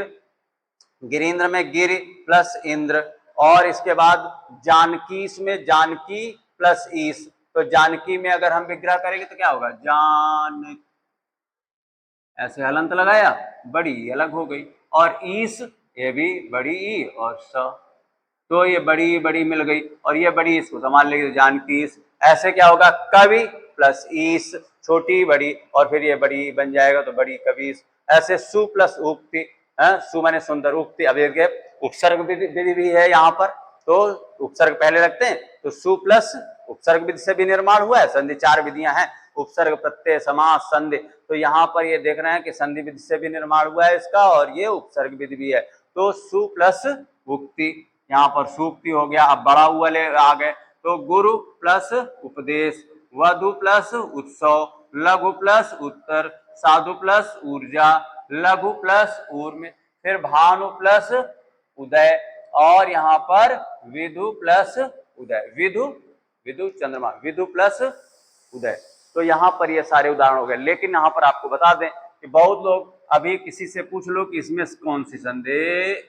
गिरीन्द्र में गिर प्लस इंद्र, और इसके बाद जानकीश में जानकी प्लस ईश, तो जानकी में अगर हम विग्रह करेंगे तो क्या होगा जान, ऐसे हलंत लगाया बड़ी अलग हो गई, और ईश ये भी बड़ी ई और स, तो ये बड़ी बड़ी मिल गई, और ये बड़ी इसको संभाल लेगी जानकी ईश। ऐसे क्या होगा कवि प्लस ईश, छोटी बड़ी, और फिर ये बड़ी बन जाएगा तो बड़ी कवीश। ऐसे सु प्लस उक्ति, सु माने सुंदर, उक्ति अब उपसर्ग विधि भी है यहाँ पर, तो उपसर्ग पहले रखते हैं, तो सु प्लस उपसर्ग विधि से भी निर्माण हुआ है, संधि 4 विधियां हैं, उपसर्ग प्रत्यय समास संधि, तो यहाँ पर ये देख रहे हैं कि संधि विधि से भी निर्माण हुआ है इसका, और ये उपसर्ग विधि भी है, तो सु प्लस उक्ति, यहाँ पर सूक्ति हो गया। अब बड़ा हुआ ले आ गए, तो गुरु प्लस उपदेश, वधु प्लस उत्सव, लघु प्लस उत्तर, साधु प्लस ऊर्जा, लघु प्लस ऊर्म, फिर भानु प्लस उदय, और यहाँ पर विधु प्लस उदय, विधु चंद्रमा, विधु प्लस उदय, तो यहाँ पर ये सारे उदाहरण हो गए। लेकिन यहाँ पर आपको बता दें कि बहुत लोग, अभी किसी से पूछ लो कि इसमें कौन सी संधि,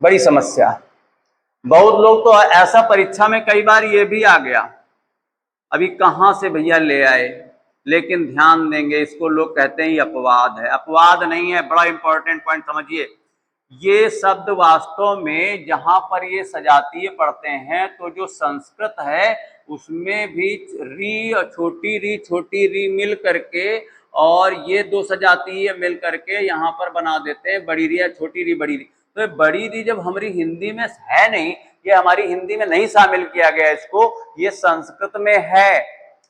बड़ी समस्या। बहुत लोग तो ऐसा परीक्षा में कई बार ये भी आ गया, अभी कहाँ से भैया ले आए, लेकिन ध्यान देंगे, इसको लोग कहते हैं ये अपवाद है, अपवाद नहीं है, बड़ा इंपॉर्टेंट पॉइंट समझिए। ये शब्द वास्तव में जहां पर ये सजातीय पढ़ते हैं, तो जो संस्कृत है उसमें भी री और छोटी री मिल करके, और ये दो सजातीय मिल करके यहाँ पर बना देते हैं बड़ी री या छोटी री बड़ी री। तो ये बड़ी री जब हमारी हिंदी में है नहीं, ये हमारी हिंदी में नहीं शामिल किया गया इसको, ये संस्कृत में है,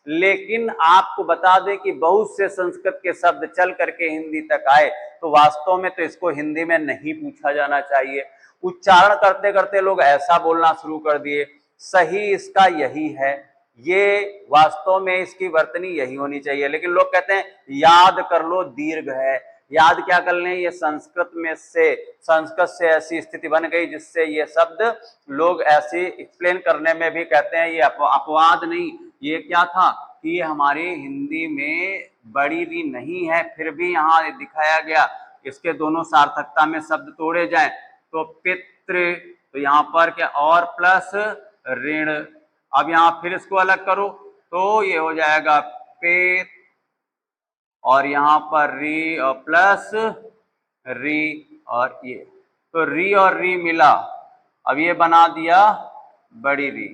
लेकिन आपको बता दें कि बहुत से संस्कृत के शब्द चल करके हिंदी तक आए, तो वास्तव में तो इसको हिंदी में नहीं पूछा जाना चाहिए। उच्चारण करते करते लोग ऐसा बोलना शुरू कर दिए, सही इसका यही है, ये वास्तव में इसकी वर्तनी यही होनी चाहिए, लेकिन लोग कहते हैं याद कर लो दीर्घ है, याद क्या कर लें, ये संस्कृत से ऐसी स्थिति बन गई जिससे ये शब्द लोग ऐसी एक्सप्लेन करने में भी कहते हैं ये अपवाद नहीं, ये क्या था कि ये हमारी हिंदी में बड़ी री नहीं है, फिर भी यहाँ दिखाया गया, इसके दोनों सार्थकता में शब्द तोड़े जाएं, तो पितृ, तो यहाँ पर क्या और प्लस ऋण, अब यहाँ फिर इसको अलग करो तो ये हो जाएगा पेत, और यहाँ पर री और प्लस री, और ये तो री और री मिला, अब ये बना दिया बड़ी री,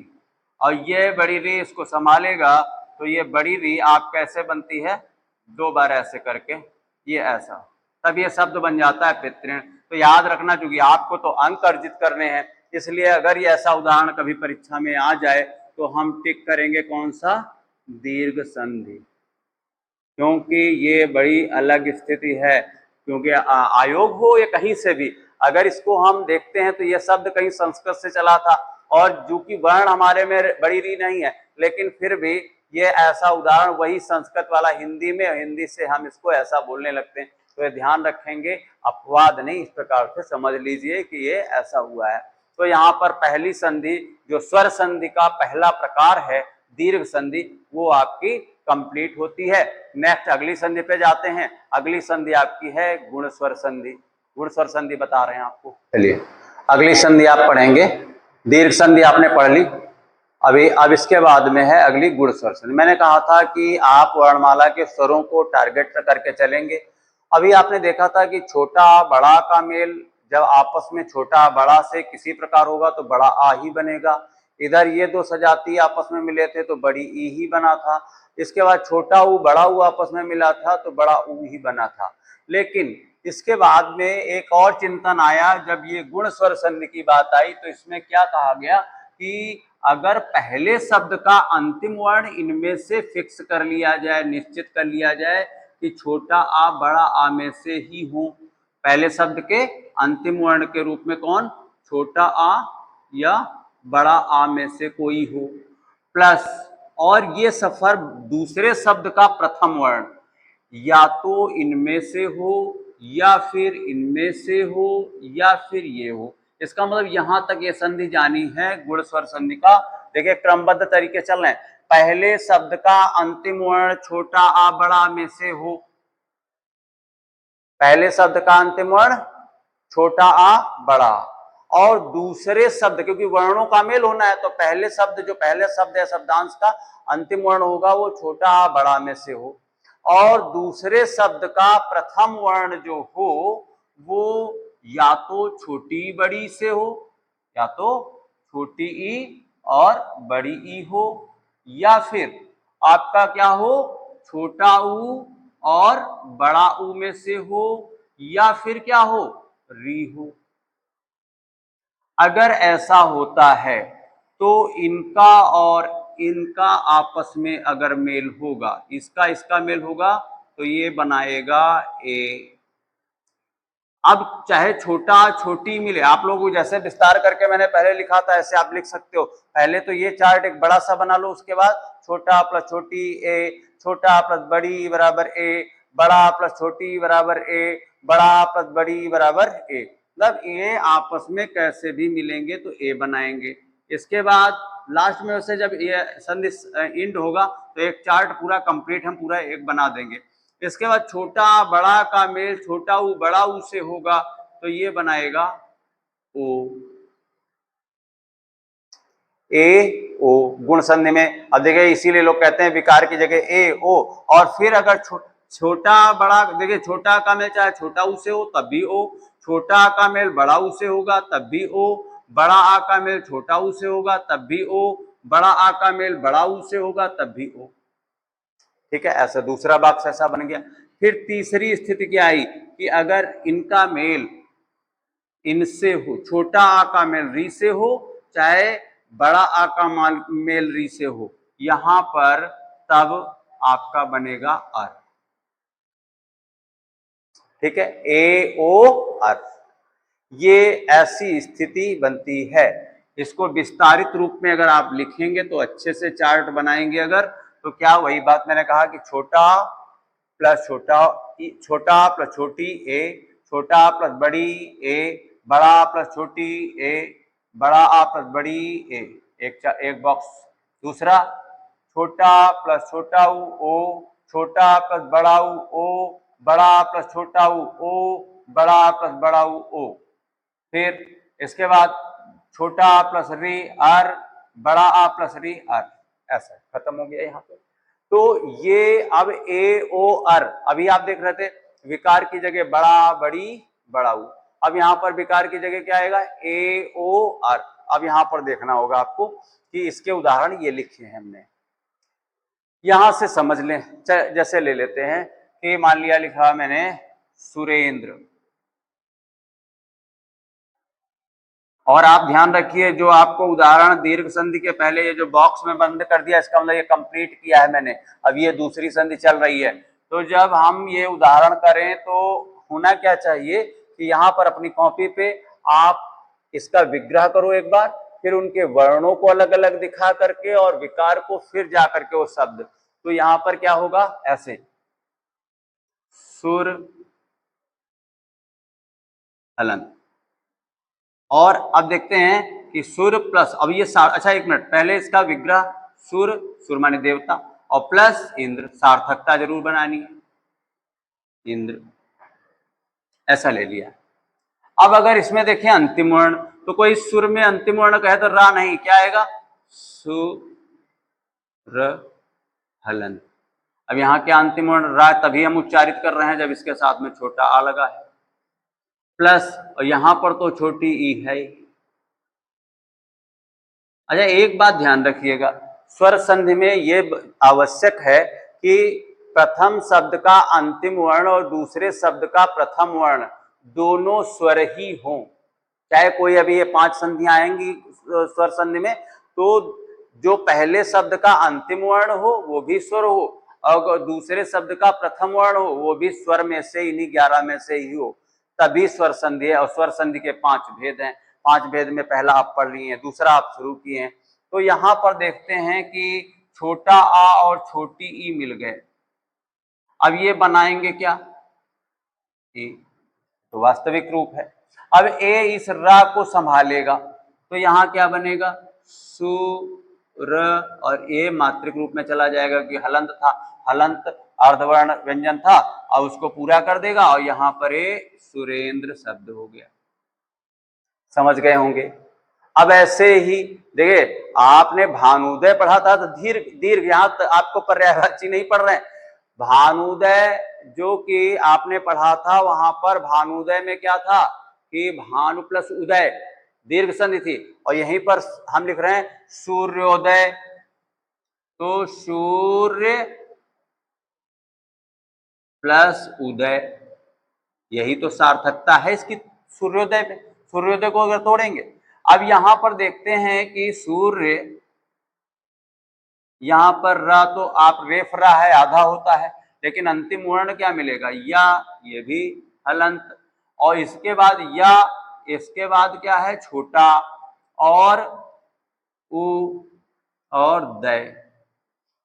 और ये बड़ी री इसको संभालेगा, तो ये बड़ी री आप कैसे बनती है, 2 बार ऐसे करके ये ऐसा, तब ये शब्द बन जाता है पितृण। तो याद रखना, क्योंकि आपको तो अंक अर्जित करने हैं, इसलिए अगर ये ऐसा उदाहरण कभी परीक्षा में आ जाए तो हम टिक करेंगे कौन सा, दीर्घ संधि, क्योंकि ये बड़ी अलग स्थिति है, क्योंकि आयोग हो या कहीं से भी अगर इसको हम देखते हैं तो ये शब्द कहीं संस्कृत से चला था, और जो कि वर्ण हमारे में बड़ी री नहीं है, लेकिन फिर भी ये ऐसा उदाहरण वही संस्कृत वाला हिंदी में, हिंदी से हम इसको ऐसा बोलने लगते हैं। तो ये ध्यान रखेंगे, अपवाद नहीं, इस प्रकार से समझ लीजिए कि ये ऐसा हुआ है। तो यहाँ पर पहली संधि जो स्वर संधि का पहला प्रकार है दीर्घ संधि, वो आपकी कंप्लीट होती है। नेक्स्ट अगली संधि पे जाते हैं। अगली संधि आपकी है गुण स्वर संधि। गुण स्वर संधि बता रहे हैं आपको। चलिए अगली संधि आप पढ़ेंगे। दीर्घ संधि आपने पढ़ ली, अब इसके बाद में है अगली गुण स्वर संधि। मैंने कहा था कि आप वर्णमाला के स्वरों को टारगेट करके चलेंगे। अभी आपने देखा था कि छोटा बड़ा का मेल जब आपस में छोटा बड़ा से किसी प्रकार होगा तो बड़ा आ ही बनेगा। इधर ये दो सजाती आपस में मिले थे तो बड़ी ई ही बना था। इसके बाद छोटा ऊ बड़ा ऊ आपस में मिला था तो बड़ा ऊ ही बना था। लेकिन इसके बाद में एक और चिंतन आया, जब ये गुण स्वर संधि की बात आई तो इसमें क्या कहा गया कि अगर पहले शब्द का अंतिम वर्ण इनमें से फिक्स कर लिया जाए, निश्चित कर लिया जाए कि छोटा आ बड़ा आ में से ही हो, पहले शब्द के अंतिम वर्ण के रूप में कौन, छोटा आ या बड़ा आ में से कोई हो, प्लस और ये सफर दूसरे शब्द का प्रथम वर्ण या तो इनमें से हो या फिर इनमें से हो या फिर ये हो। इसका मतलब यहां तक ये संधि जानी है गुण स्वर संधि का। देखिए क्रमबद्ध तरीके चल रहे हैं। पहले शब्द का अंतिम वर्ण छोटा आ बड़ा में से हो, पहले शब्द का अंतिम वर्ण छोटा आ बड़ा, और दूसरे शब्द, क्योंकि वर्णों का मेल होना है तो पहले शब्द जो पहले शब्द है शब्दांश का अंतिम वर्ण होगा वो छोटा आ बड़ा में से हो, और दूसरे शब्द का प्रथम वर्ण जो हो वो या तो छोटी बड़ी से हो, या तो छोटी ई और बड़ी ई हो, या फिर आपका क्या हो, छोटा ऊ और बड़ा ऊ में से हो, या फिर क्या हो, री हो। अगर ऐसा होता है तो इनका और इनका आपस में अगर मेल होगा, इसका इसका मेल होगा तो ये बनाएगा ए। अब चाहे छोटा छोटी मिले, आप लोग जैसे विस्तार करके मैंने पहले लिखा था ऐसे आप लिख सकते हो। पहले तो ये चार्ट एक बड़ा सा बना लो, उसके बाद छोटा प्लस छोटी ए, छोटा प्लस बड़ी बराबर ए, बड़ा प्लस छोटी बराबर ए, बड़ा प्लस बड़ी बराबर ए। मतलब ये आपस में कैसे भी मिलेंगे तो ए बनाएंगे। इसके बाद लास्ट में उसे जब ये संधि इंड होगा तो एक चार्ट पूरा कंप्लीट हम पूरा एक बना देंगे। इसके बाद छोटा बड़ा का मेल छोटा ऊ बड़ा ऊ से होगा तो ये बनाएगा ओ, ए ओ गुण संधि में। अब देखिए इसीलिए लोग कहते हैं विकार की जगह ए ओ, और फिर अगर छोटा बड़ा, देखिए छोटा का मेल चाहे छोटा ऊ से हो तब भी ओ, छोटा का मेल बड़ा ऊ से होगा तब भी ओ, बड़ा आ का मेल छोटा ऊ से होगा तब भी ओ, बड़ा आ का मेल बड़ा ऊ से होगा तब भी ओ। ठीक है, ऐसा दूसरा बॉक्स ऐसा बन गया। फिर तीसरी स्थिति क्या आई कि अगर इनका मेल इनसे हो, छोटा आ का मेल री से हो चाहे बड़ा आ का मेल री से हो, यहां पर तब आपका बनेगा अर। ठीक है, ए ओ अर, ये ऐसी स्थिति बनती है। इसको विस्तारित रूप में अगर आप लिखेंगे तो अच्छे से चार्ट बनाएंगे अगर, तो क्या वही बात मैंने कहा कि छोटा प्लस छोटा, छोटा प्लस छोटी ए, छोटा प्लस बड़ी ए, बड़ा प्लस छोटी ए, बड़ा आ प्लस बड़ी ए, एक बॉक्स। दूसरा छोटा प्लस छोटा ओ, छोटा प्लस बड़ा ओ, बड़ा प्लस छोटा ओ, बड़ा प्लस बड़ा ओ। फिर इसके बाद छोटा प्लस री आर, बड़ा आ प्लस री आर, ऐसा खत्म हो गया यहाँ पे। तो ये अब ए ओ अर, अभी आप देख रहे थे विकार की जगह बड़ा बड़ी बड़ा ऊ, अब यहाँ पर विकार की जगह क्या आएगा, ए ओ अर। अब यहाँ पर देखना होगा आपको कि इसके उदाहरण ये लिखे हैं हमने, यहां से समझ लें। जैसे ले लेते हैं कि मान लिया लिखा मैंने सुरेंद्र, और आप ध्यान रखिए जो आपको उदाहरण दीर्घ संधि के पहले ये जो बॉक्स में बंद कर दिया इसका मतलब ये कंप्लीट किया है मैंने, अब ये दूसरी संधि चल रही है। तो जब हम ये उदाहरण करें तो होना क्या चाहिए कि यहाँ पर अपनी कॉपी पे आप इसका विग्रह करो एक बार, फिर उनके वर्णों को अलग अलग दिखा करके और विकार को फिर जा करके वो शब्द। तो यहाँ पर क्या होगा, ऐसे सुर हलन। और अब देखते हैं कि सुर प्लस, अब ये अच्छा एक मिनट, पहले इसका विग्रह सुर, सुर माने देवता, और प्लस इंद्र, सार्थकता जरूर बनानी है, इंद्र, ऐसा ले लिया। अब अगर इसमें देखें अंतिम वर्ण, तो कोई सुर में अंतिम वर्ण कहे तो रा नहीं, क्या आएगा, सुर हलन। अब यहाँ क्या अंतिम वर्ण रा तभी हम उच्चारित कर रहे हैं जब इसके साथ में छोटा आ लगा है, प्लस, और यहां पर तो छोटी ई है। अच्छा एक बात ध्यान रखिएगा, स्वर संधि में ये आवश्यक है कि प्रथम शब्द का अंतिम वर्ण और दूसरे शब्द का प्रथम वर्ण दोनों स्वर ही हों। चाहे कोई अभी ये 5 संधियां आएंगी स्वर संधि में, तो जो पहले शब्द का अंतिम वर्ण हो वो भी स्वर हो, और दूसरे शब्द का प्रथम वर्ण हो वो भी स्वर में से, इन्हीं 11 में से ही हो, तभी स्वर संधि है। और स्वर संधि के 5 भेद हैं, 5 भेद में पहला आप पढ़ लिए हैं, दूसरा आप शुरू किए हैं। तो यहां पर देखते हैं कि छोटा आ और छोटी ई मिल गए। अब ये बनाएंगे क्या, ई, तो वास्तविक रूप है। अब ए इस रा को संभालेगा, तो यहां क्या बनेगा, सु र, और ए मात्रिक रूप में चला जाएगा कि हलंत था, हलंत अर्धवर्ण व्यंजन था, अब उसको पूरा कर देगा, और यहां पर ए सुरेंद्र शब्द हो गया। समझ गए होंगे। अब ऐसे ही देखिए, आपने भानुदय पढ़ा था तो दीर्घ दीर्घ, यहां आपको पर्यायवाची नहीं पढ़ रहे हैं। भानुदय जो कि आपने पढ़ा था, वहां पर भानुदय में क्या था कि भानु प्लस उदय दीर्घ संधि थी, और यहीं पर हम लिख रहे हैं सूर्योदय, तो सूर्य प्लस उदय, यही तो सार्थकता है इसकी सूर्योदय में। सूर्योदय को अगर तोड़ेंगे, अब यहां पर देखते हैं कि सूर्य, यहां पर रा तो आप रेफ रा है, आधा होता है, लेकिन अंतिम वर्ण क्या मिलेगा, या, ये भी हलंत, और इसके बाद या, इसके बाद क्या है छोटा, और उ और दय।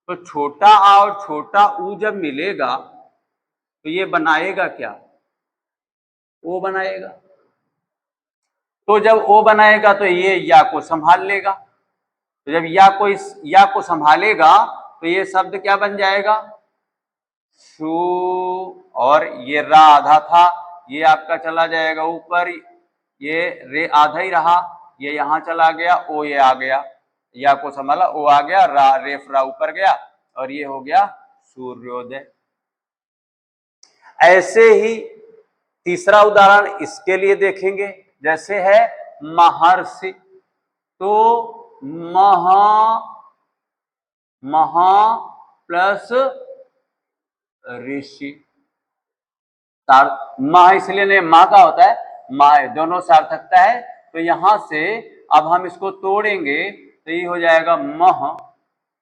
तो छोटा आ और छोटा उ जब मिलेगा तो ये बनाएगा क्या, ओ बनाएगा। तो जब ओ बनाएगा तो ये या को संभाल लेगा, तो जब या को संभालेगा तो ये शब्द क्या बन जाएगा, सु, और ये रा आधा था, ये आपका चला जाएगा ऊपर, ये रे आधा ही रहा, ये यहां चला गया, ओ ये आ गया, या को संभाला, ओ आ गया, रा रेफ रा ऊपर गया, और ये हो गया सूर्योदय। ऐसे ही तीसरा उदाहरण इसके लिए देखेंगे, जैसे है महर्षि, तो महा प्लस ऋषि, माह इसलिए नहीं, माँ का होता है, माँ दोनों सार्थकता है। तो यहां से अब हम इसको तोड़ेंगे तो ये हो जाएगा मह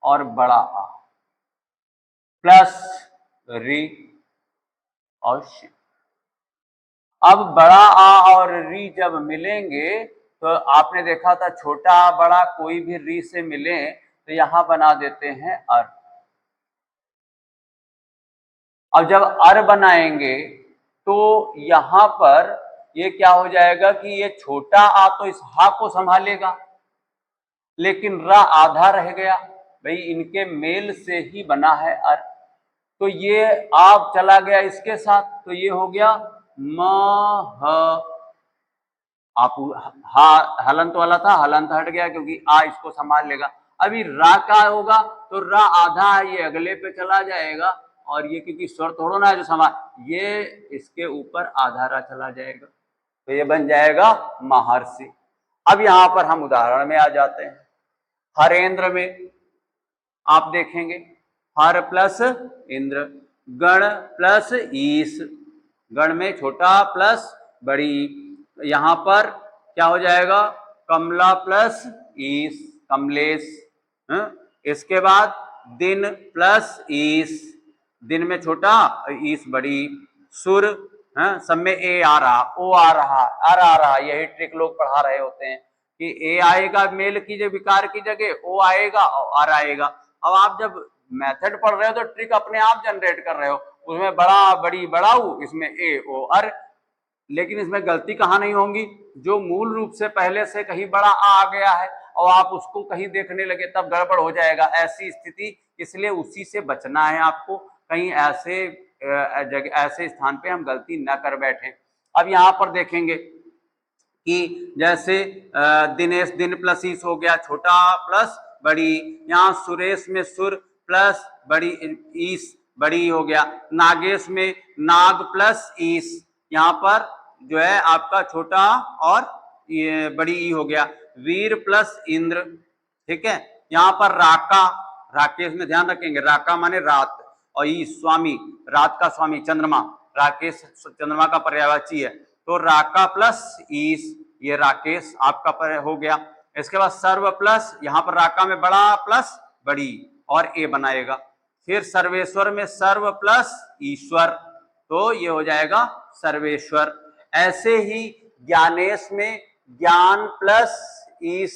और बड़ा आ प्लस री और शी। अब बड़ा आ और री जब मिलेंगे तो आपने देखा था छोटा आ बड़ा कोई भी री से मिले तो यहां बना देते हैं अर। अब जब अर बनाएंगे तो यहां पर ये क्या हो जाएगा कि ये छोटा आ तो इस हा को संभालेगा, लेकिन रा आधा रह गया, भाई इनके मेल से ही बना है अर, तो ये आप चला गया इसके साथ, तो ये हो गया मह। आप हा हलंत वाला था, हलंत हट गया क्योंकि आ इसको संभाल लेगा। अभी रा का होगा तो रा आधा है, ये अगले पे चला जाएगा, और ये क्योंकि स्वर थोड़ा ना है जो संभाल, ये इसके ऊपर आधा रा चला जाएगा, तो ये बन जाएगा महर्षि। अब यहां पर हम उदाहरण में आ जाते हैं। हरेंद्र में आप देखेंगे हर प्लस इंद्र, गण प्लस ईश, गण में छोटा प्लस बड़ी, यहां पर क्या हो जाएगा कमला प्लस ईश, कमलेश। इसके बाद दिन प्लस ईश, दिन में छोटा ईश बड़ी, सुर हाँ, सब में ए आ रहा, ओ आ रहा, आर आ रहा, यही ट्रिक लोग पढ़ा रहे होते हैं कि ए आएगा मेल की जगह, विकार की जगह, ओ आएगा और आर आएगा। अब आप जब मेथड पढ़ रहे हो तो ट्रिक अपने आप जनरेट कर रहे हो, उसमें बड़ा बड़ी बड़ा ऊ, इसमें ए ओ अर, लेकिन इसमें गलती कहाँ नहीं होंगी, जो मूल रूप से पहले से कहीं बड़ा आ गया है और आप उसको कहीं देखने लगे तब गड़बड़ हो जाएगा, ऐसी स्थिति, इसलिए उसी से बचना है आपको, कहीं ऐसे जगह ऐसे स्थान पे हम गलती न कर बैठे। अब यहाँ पर देखेंगे कि जैसे दिनेश दिन प्लस ईस हो गया, छोटा प्लस बड़ी, यहाँ सुरेश में सुर प्लस बड़ी ईस बड़ी हो गया, नागेश में नाग प्लस ईस, यहाँ पर जो है आपका छोटा और ये बड़ी ई हो गया, वीर प्लस इंद्र, ठीक है। यहाँ पर राका, राकेश में ध्यान रखेंगे, राका माने रात और ई स्वामी, रात का स्वामी चंद्रमा, राकेश चंद्रमा का पर्यायवाची है, तो राका प्लस ईस, ये राकेश आपका पर हो गया। इसके बाद सर्व प्लस, यहाँ पर राका में बड़ा प्लस बड़ी और ए बनाएगा, फिर सर्वेश्वर में सर्व प्लस ईश्वर, तो ये हो जाएगा सर्वेश्वर। ऐसे ही ज्ञानेश में ज्ञान प्लस ईश,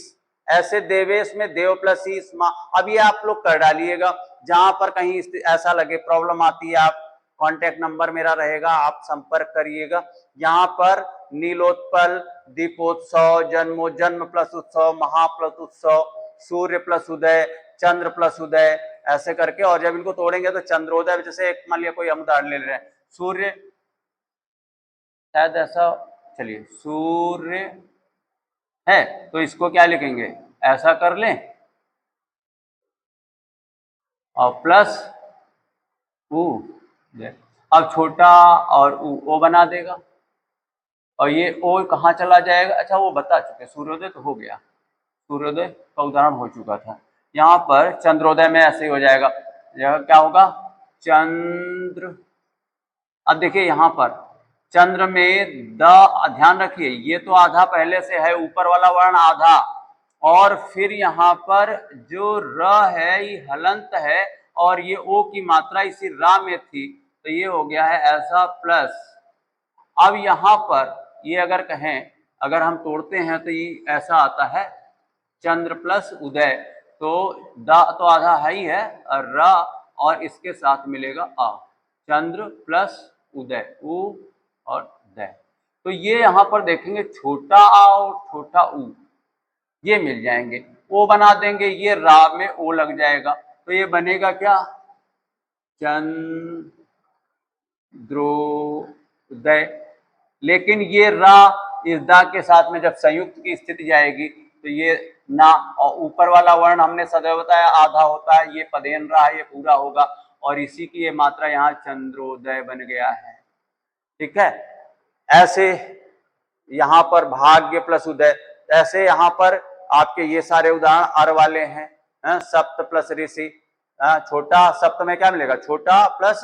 ऐसे देवेश में देव प्लस ईश माँ। अब ये आप लोग कर डालिएगा, जहां पर कहीं ऐसा लगे प्रॉब्लम आती है, आप कांटेक्ट नंबर मेरा रहेगा, आप संपर्क करिएगा। यहाँ पर नीलोत्पल, दीपोत्सव, जन्म प्लस उत्सव, महा प्लस उत्सव, सूर्य प्लस उदय, चंद्र प्लस उदय, ऐसे करके, और जब इनको तोड़ेंगे तो चंद्रोदय, जैसे एक मान लिया कोई हम उदाहरण ले रहे हैं, सूर्य, शायद ऐसा, चलिए सूर्य है तो इसको क्या लिखेंगे, ऐसा कर लें और प्लस ऊ, अब छोटा और ओ बना देगा, और ये ओ कहाँ चला जाएगा, अच्छा वो बता चुके, सूर्योदय तो हो गया, सूर्योदय का उदाहरण हो चुका था। यहाँ पर चंद्रोदय में ऐसे ही हो जाएगा, यह क्या होगा चंद्र। अब देखिए यहाँ पर चंद्र में द, ध्यान रखिए ये तो आधा पहले से है, ऊपर वाला वर्ण आधा, और फिर यहाँ पर जो र है ये हलंत है और ये ओ की मात्रा इसी रा में थी, तो ये हो गया है ऐसा प्लस। अब यहाँ पर ये अगर कहें, अगर हम तोड़ते हैं तो ये ऐसा आता है चंद्र प्लस उदय, तो द तो आधा है ही है, र और इसके साथ मिलेगा आ, चंद्र प्लस उदय, उ और दय, तो ये यहाँ पर देखेंगे छोटा आ और छोटा उ ये मिल जाएंगे, ओ बना देंगे, ये रा में ओ लग जाएगा, तो ये बनेगा क्या चंद्रोदय। लेकिन ये रा इस दा के साथ में जब संयुक्त की स्थिति जाएगी तो ये ना, और ऊपर वाला वर्ण हमने सदैव बताया आधा होता है, ये पदेन रहा, ये पूरा होगा, और इसी की ये मात्रा यहाँ चंद्रोदय बन गया है, ठीक है। ऐसे यहाँ पर भाग्य प्लस उदय, ऐसे यहाँ पर आपके ये सारे उदाहरण अर वाले हैं, सप्त प्लस ऋषि, छोटा सप्त में क्या मिलेगा छोटा प्लस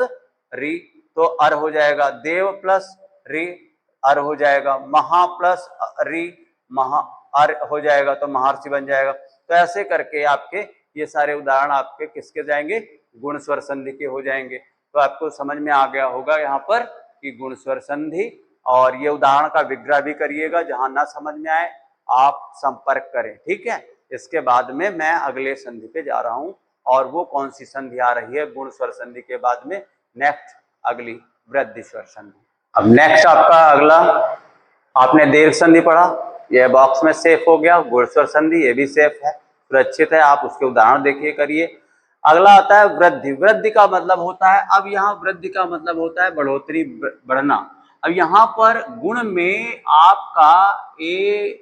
री, तो अर हो जाएगा, देव प्लस री अर हो जाएगा, महा प्लस री महा अर हो जाएगा, तो महर्षि बन जाएगा। तो ऐसे करके आपके ये सारे उदाहरण आपके किसके जाएंगे, गुण स्वर संधि के हो जाएंगे। तो आपको समझ में आ गया होगा यहाँ पर कि गुण स्वर संधि, और ये उदाहरण का विग्रह भी करिएगा, जहां ना समझ में आए आप संपर्क करें, ठीक है। इसके बाद में मैं अगले संधि पे जा रहा हूं, और वो कौन सी संधि आ रही है गुण स्वर संधि के बाद में, नेक्स्ट अगली वृद्धि स्वर संधि। अब नेक्स्ट आपका अगला, आपने दीर्घ संधि पढ़ा, यह बॉक्स में सेफ हो गया, गुण स्वर संधि ये भी सेफ है, सुरक्षित है, आप उसके उदाहरण देखिए करिए। अगला आता है वृद्धि। वृद्धि का मतलब होता है, अब यहाँ वृद्धि का मतलब होता है बढ़ोतरी, बढ़ना। अब यहाँ पर गुण में आपका ए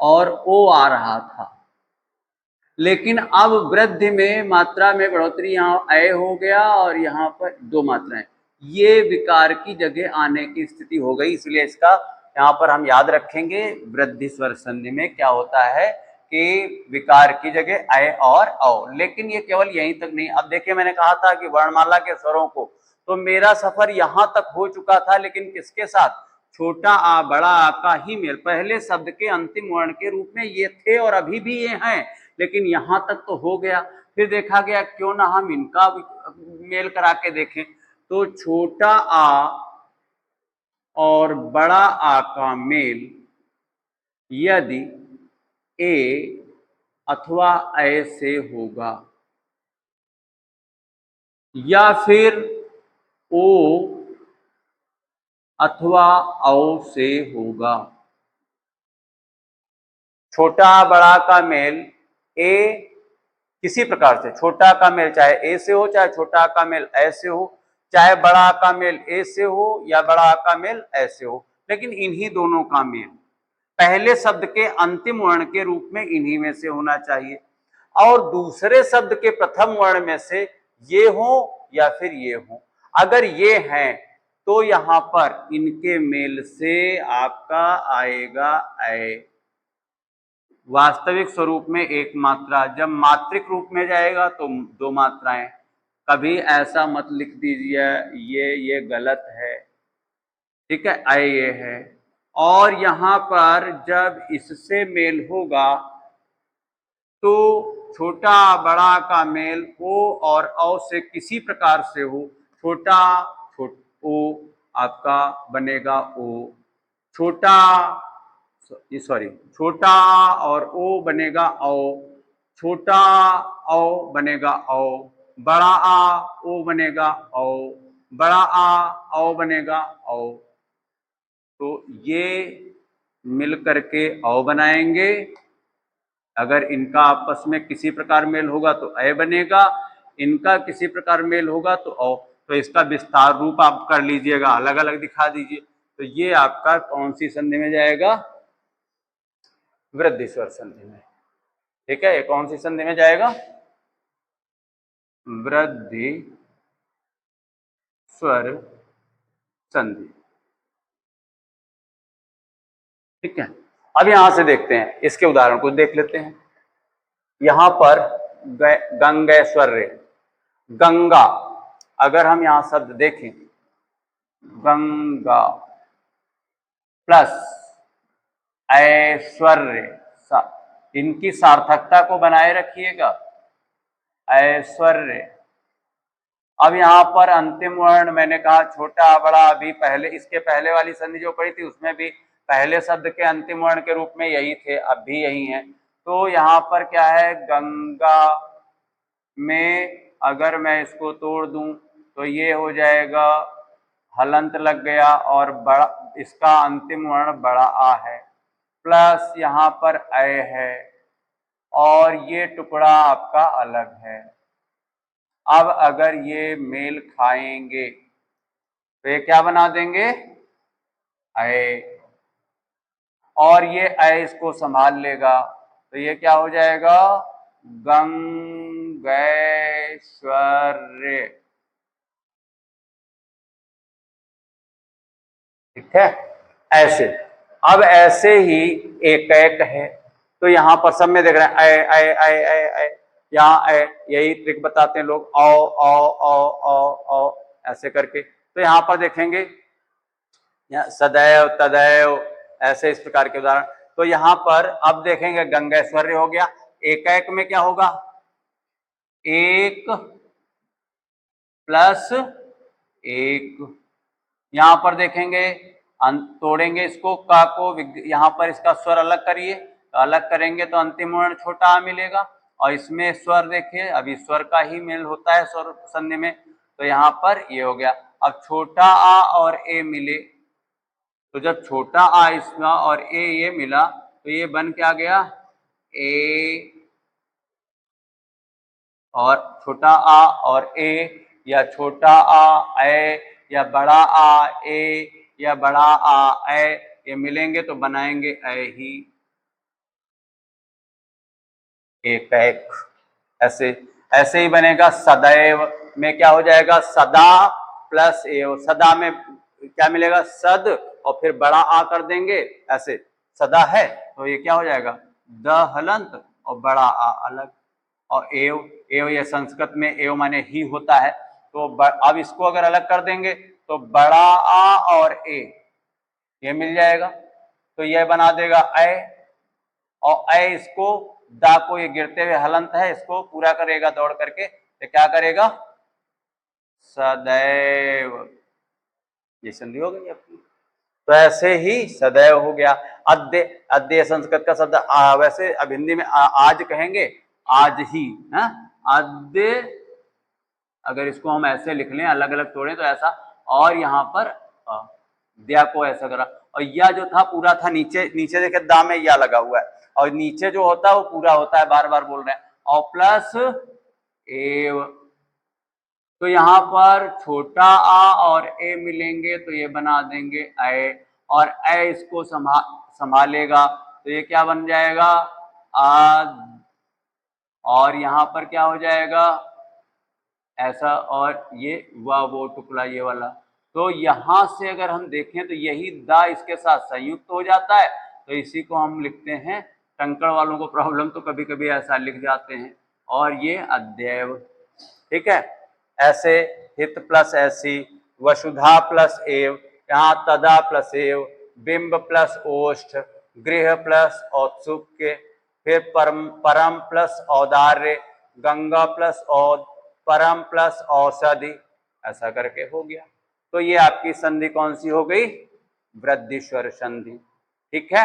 और ओ आ रहा था, लेकिन अब वृद्धि में मात्रा में बढ़ोतरी, यहाँ अय हो गया और यहाँ पर दो मात्राएं, ये विकार की जगह आने की स्थिति हो गई, इसलिए इसका यहाँ पर हम याद रखेंगे वृद्धि स्वर संधि में क्या होता है कि विकार की जगह अय और औ। लेकिन ये केवल यहीं तक नहीं, अब देखिए मैंने कहा था कि वर्णमाला के स्वरों को, तो मेरा सफर यहाँ तक हो चुका था, लेकिन किसके साथ, छोटा आ बड़ा आ का ही मेल, पहले शब्द के अंतिम वर्ण के रूप में ये थे और अभी भी ये हैं, लेकिन यहां तक तो हो गया। फिर देखा गया क्यों ना हम इनका मेल करा के देखें, तो छोटा आ और बड़ा आ का मेल यदि ए अथवा ऐ से होगा या फिर ओ अथवा औ से होगा। छोटा बड़ा का मेल ए किसी प्रकार से, छोटा का मेल चाहे ए से हो, चाहे छोटा का मेल ऐ से हो, चाहे बड़ा का मेल ए से हो या बड़ा का मेल ऐ से हो, लेकिन इन्हीं दोनों का मेल पहले शब्द के अंतिम वर्ण के रूप में इन्हीं में से होना चाहिए और दूसरे शब्द के प्रथम वर्ण में से ये हो या फिर ये हो। अगर ये हैं तो यहां पर इनके मेल से आपका आएगा ऐ। वास्तविक स्वरूप में एक मात्रा, जब मात्रिक रूप में जाएगा तो दो मात्राएं। कभी ऐसा मत लिख दीजिए ये गलत है, ठीक है, ऐ ये है। और यहां पर जब इससे मेल होगा तो छोटा बड़ा का मेल ओ और औ से किसी प्रकार से हो, छोटा ओ आपका बनेगा ओ, छोटा सॉरी छोटा और ओ बनेगा औ, छोटा औ बनेगा औ, बड़ा आ ओ बनेगा औ, बड़ा आ औ बनेगा औ। तो ये मिल करके औ बनाएंगे। अगर इनका आपस में किसी प्रकार मेल होगा तो ऐ बनेगा, इनका किसी प्रकार मेल होगा तो औ। तो इसका विस्तार रूप आप कर लीजिएगा, अलग अलग दिखा दीजिए। तो ये आपका कौन सी संधि में जाएगा? वृद्धि स्वर संधि में, ठीक है। ये कौन सी संधि में जाएगा? वृद्धि स्वर संधि, ठीक है। अब यहां से देखते हैं, इसके उदाहरण को देख लेते हैं। यहां पर गंगेश्वर्य, गंगा, अगर हम यहां शब्द देखें गंगा प्लस ऐश्वर्य, इनकी सार्थकता को बनाए रखिएगा, ऐश्वर्य। अब यहाँ पर अंतिम वर्ण मैंने कहा छोटा बड़ा, अभी पहले इसके पहले वाली संधि जो पढ़ी थी उसमें भी पहले शब्द के अंतिम वर्ण के रूप में यही थे, अब भी यही है। तो यहाँ पर क्या है, गंगा में अगर मैं इसको तोड़ दूं तो ये हो जाएगा, हलंत लग गया और बड़ा, इसका अंतिम वर्ण बड़ा आ है, प्लस यहाँ पर ऐ है और ये टुकड़ा आपका अलग है। अब अगर ये मेल खाएंगे तो ये क्या बना देंगे? ऐ। और ये ऐ इसको संभाल लेगा तो ये क्या हो जाएगा? गंगैश्वर्य, ठीक है, ऐसे। अब ऐसे ही एक एक है, तो यहां पर सब में देख रहे हैं ऐ ऐ ऐ ऐ ऐ, यहाँ ऐ, यही ट्रिक बताते हैं लोग, औ औ औ औ औ ऐसे करके। तो यहां पर देखेंगे सदैव तदैव, ऐसे इस प्रकार के उदाहरण। तो यहां पर अब देखेंगे गंगेश्वर्य हो गया, एक एक में क्या होगा? एक प्लस एक। यहां पर देखेंगे तोड़ेंगे इसको, का को, यहां पर इसका स्वर अलग करिए, तो अलग करेंगे तो अंतिम वर्ण छोटा आ मिलेगा। और इसमें स्वर देखिए, अभी स्वर का ही मेल होता है स्वर संधि में, तो यहाँ पर ये हो गया। अब छोटा आ और ए मिले, तो जब छोटा आ इसमें और ए ये मिला तो ये बन क्या गया? ए और छोटा आ और ए, या छोटा आ ए, या बड़ा आ ए, या बड़ा आ ए, ये मिलेंगे तो बनाएंगे ऐ ही, एक एक। ऐसे ऐसे ही बनेगा सदैव में, क्या हो जाएगा? सदा प्लस एव, सदा में क्या मिलेगा? सद, और फिर बड़ा आ कर देंगे, ऐसे सदा है तो ये क्या हो जाएगा? द हलंत और बड़ा आ अलग। और एव, एव ये संस्कृत में एव माने ही होता है, तो अब इसको अगर अलग कर देंगे तो बड़ा आ और ए ये मिल जाएगा, तो यह बना देगा ऐ। और ऐ इसको, दा को, ये गिरते हुए हलंत है, इसको पूरा करेगा दौड़ करके, तो क्या करेगा? सदैव, ये संधि हो गई अपनी। तो ऐसे ही सदैव हो गया। अद्य, अद्य संस्कृत का शब्द वैसे अब हिंदी में आज कहेंगे, आज ही है। अद्य अगर इसको हम ऐसे लिख लें, अलग अलग तोड़ें तो ऐसा, और यहाँ पर दिया को ऐसा करा, और या जो था पूरा था नीचे, नीचे देखे दा में या लगा हुआ है, और नीचे जो होता है वो पूरा होता है, बार बार बोल रहे हैं, और प्लस एव। तो यहाँ पर छोटा आ और ए मिलेंगे तो ये बना देंगे ए, और ए इसको संभालेगा तो ये क्या बन जाएगा आ, और यहाँ पर क्या हो जाएगा ऐसा, और ये वो टुकड़ा ये वाला। तो यहां से अगर हम देखें तो यही दा इसके साथ संयुक्त हो जाता है, तो इसी को हम लिखते हैं। टंकण वालों को प्रॉब्लम तो कभी कभी ऐसा लिख जाते हैं, और ये अद्यैव। ठीक है, ऐसे हित प्लस ऐसी, वसुधा प्लस एव, यहाँ तदा प्लस एव, बिंब प्लस ओष्ठ, गृह प्लस औत्सुक्य, फिर परम प्लस औदार्य, गंगा प्लस औद, परम प्लस औषधि, ऐसा करके हो गया। तो ये आपकी संधि कौन सी हो गई, वृद्धि स्वर संधि। ठीक है,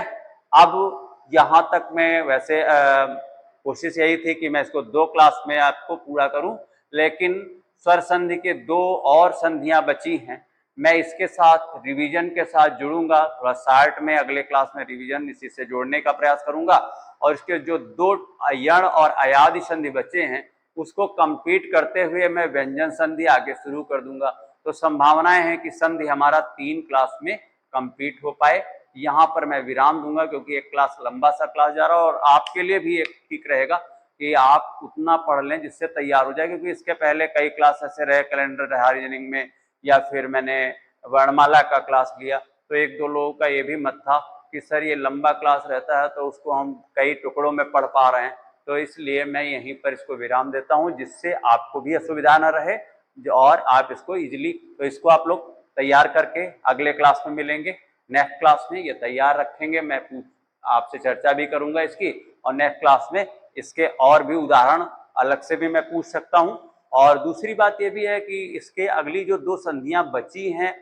अब यहां तक मैं वैसे कोशिश यही थी कि मैं इसको 2 क्लास में आपको पूरा करूं, लेकिन स्वर संधि के 2 और संधियां बची हैं। मैं इसके साथ रिवीजन के साथ जुड़ूंगा, थोड़ा शार्ट में अगले क्लास में रिवीजन इसी से जोड़ने का प्रयास करूंगा, और इसके जो 2 यण और अयादि संधि बचे हैं उसको कंप्लीट करते हुए मैं व्यंजन संधि आगे शुरू कर दूंगा। तो संभावनाएं हैं कि संधि हमारा 3 क्लास में कंप्लीट हो पाए। यहाँ पर मैं विराम दूंगा क्योंकि एक क्लास लंबा सा क्लास जा रहा है, और आपके लिए भी एक ठीक रहेगा कि आप उतना पढ़ लें जिससे तैयार हो जाए, क्योंकि इसके पहले कई क्लास ऐसे रहे कैलेंडर रीजनिंग में, या फिर मैंने वर्णमाला का क्लास लिया, तो 1-2 लोगों का ये भी मत था कि सर ये लंबा क्लास रहता है तो उसको हम कई टुकड़ों में पढ़ पा रहे हैं। तो इसलिए मैं यहीं पर इसको विराम देता हूं, जिससे आपको भी असुविधा न रहे और आप इसको इजीली, तो इसको आप लोग तैयार करके अगले क्लास में मिलेंगे। नेक्स्ट क्लास में ये तैयार रखेंगे, मैं आपसे चर्चा भी करूंगा इसकी, और नेक्स्ट क्लास में इसके और भी उदाहरण अलग से भी मैं पूछ सकता हूं। और दूसरी बात ये भी है कि इसके अगली जो 2 संधियां बची हैं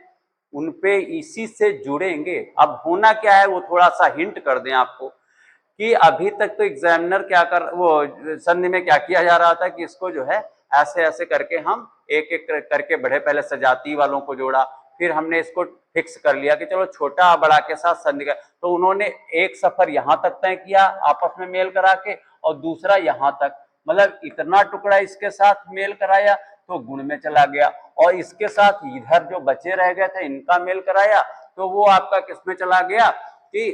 उनपे इसी से जुड़ेंगे। अब होना क्या है वो थोड़ा सा हिंट कर दें आपको, कि अभी तक तो एग्जामिनर क्या कर, वो संधि में क्या किया जा रहा था कि इसको जो है ऐसे ऐसे करके हम एक एक करके बढ़े, पहले सजाती वालों को जोड़ा, फिर हमने इसको फिक्स कर लिया कि चलो छोटा बड़ा के साथ संधि का, तो उन्होंने एक सफर यहाँ तक तय किया आपस में मेल करा के, और दूसरा यहाँ तक, मतलब इतना टुकड़ा इसके साथ मेल कराया तो गुण में चला गया, और इसके साथ इधर जो बचे रह गए थे इनका मेल कराया तो वो आपका किसमें चला गया कि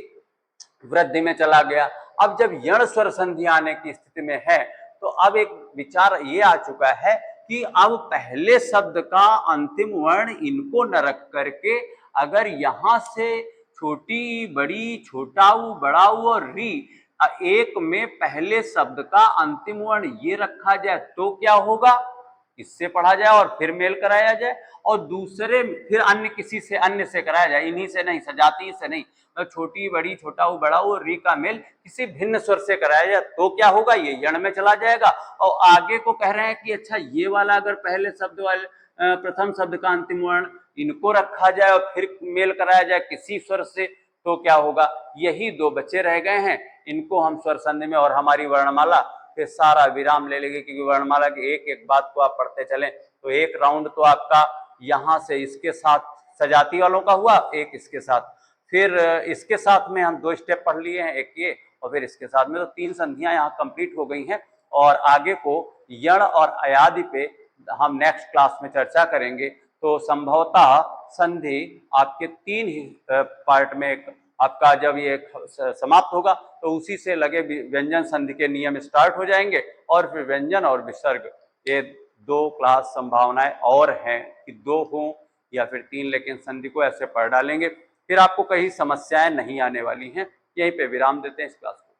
वृद्धि में चला गया। अब जब यण स्वर संधि आने की स्थिति में है तो अब एक विचार ये आ चुका है कि अब पहले शब्द का अंतिम वर्ण इनको न रख करके अगर यहां से छोटी बड़ी छोटाऊ बड़ाऊ और री एक में पहले शब्द का अंतिम वर्ण ये रखा जाए तो क्या होगा, इससे पढ़ा जाए और फिर मेल कराया जाए, और दूसरे फिर अन्य किसी से अन्य से कराया जाए, इन्हीं से नहीं, सजाती से नहीं, मतलब छोटी बड़ी छोटा बड़ा और री का मेल किसी भिन्न स्वर से कराया जाए तो क्या होगा, ये यण में चला जाएगा। और आगे को कह रहे हैं कि अच्छा ये वाला अगर पहले शब्द वाले प्रथम शब्द का अंतिम वर्ण इनको रखा जाए और फिर मेल कराया जाए किसी स्वर से तो क्या होगा। यही 2 बच्चे रह गए हैं, इनको हम स्वर संधि में, और हमारी वर्णमाला फिर सारा विराम ले लेंगे, क्योंकि वर्णमाला की एक एक बात को आप पढ़ते चलें तो एक राउंड तो आपका यहां से इसके साथ सजाती वालों का हुआ, एक इसके साथ, फिर इसके साथ में हम 2 स्टेप पढ़ लिए हैं, एक ये और फिर इसके साथ में, तो 3 संधियां यहाँ कंप्लीट हो गई हैं। और आगे को यण और अयादि पे हम नेक्स्ट क्लास में चर्चा करेंगे। तो संभवतः संधि आपके 3 पार्ट में आपका जब ये समाप्त होगा तो उसी से लगे व्यंजन संधि के नियम स्टार्ट हो जाएंगे, और फिर व्यंजन और विसर्ग ये 2 क्लास संभावनाएं और हैं कि 2 हों या फिर 3, लेकिन संधि को ऐसे पढ़ डालेंगे, फिर आपको कहीं समस्याएं नहीं आने वाली हैं। यहीं पे विराम देते हैं इस क्लास को।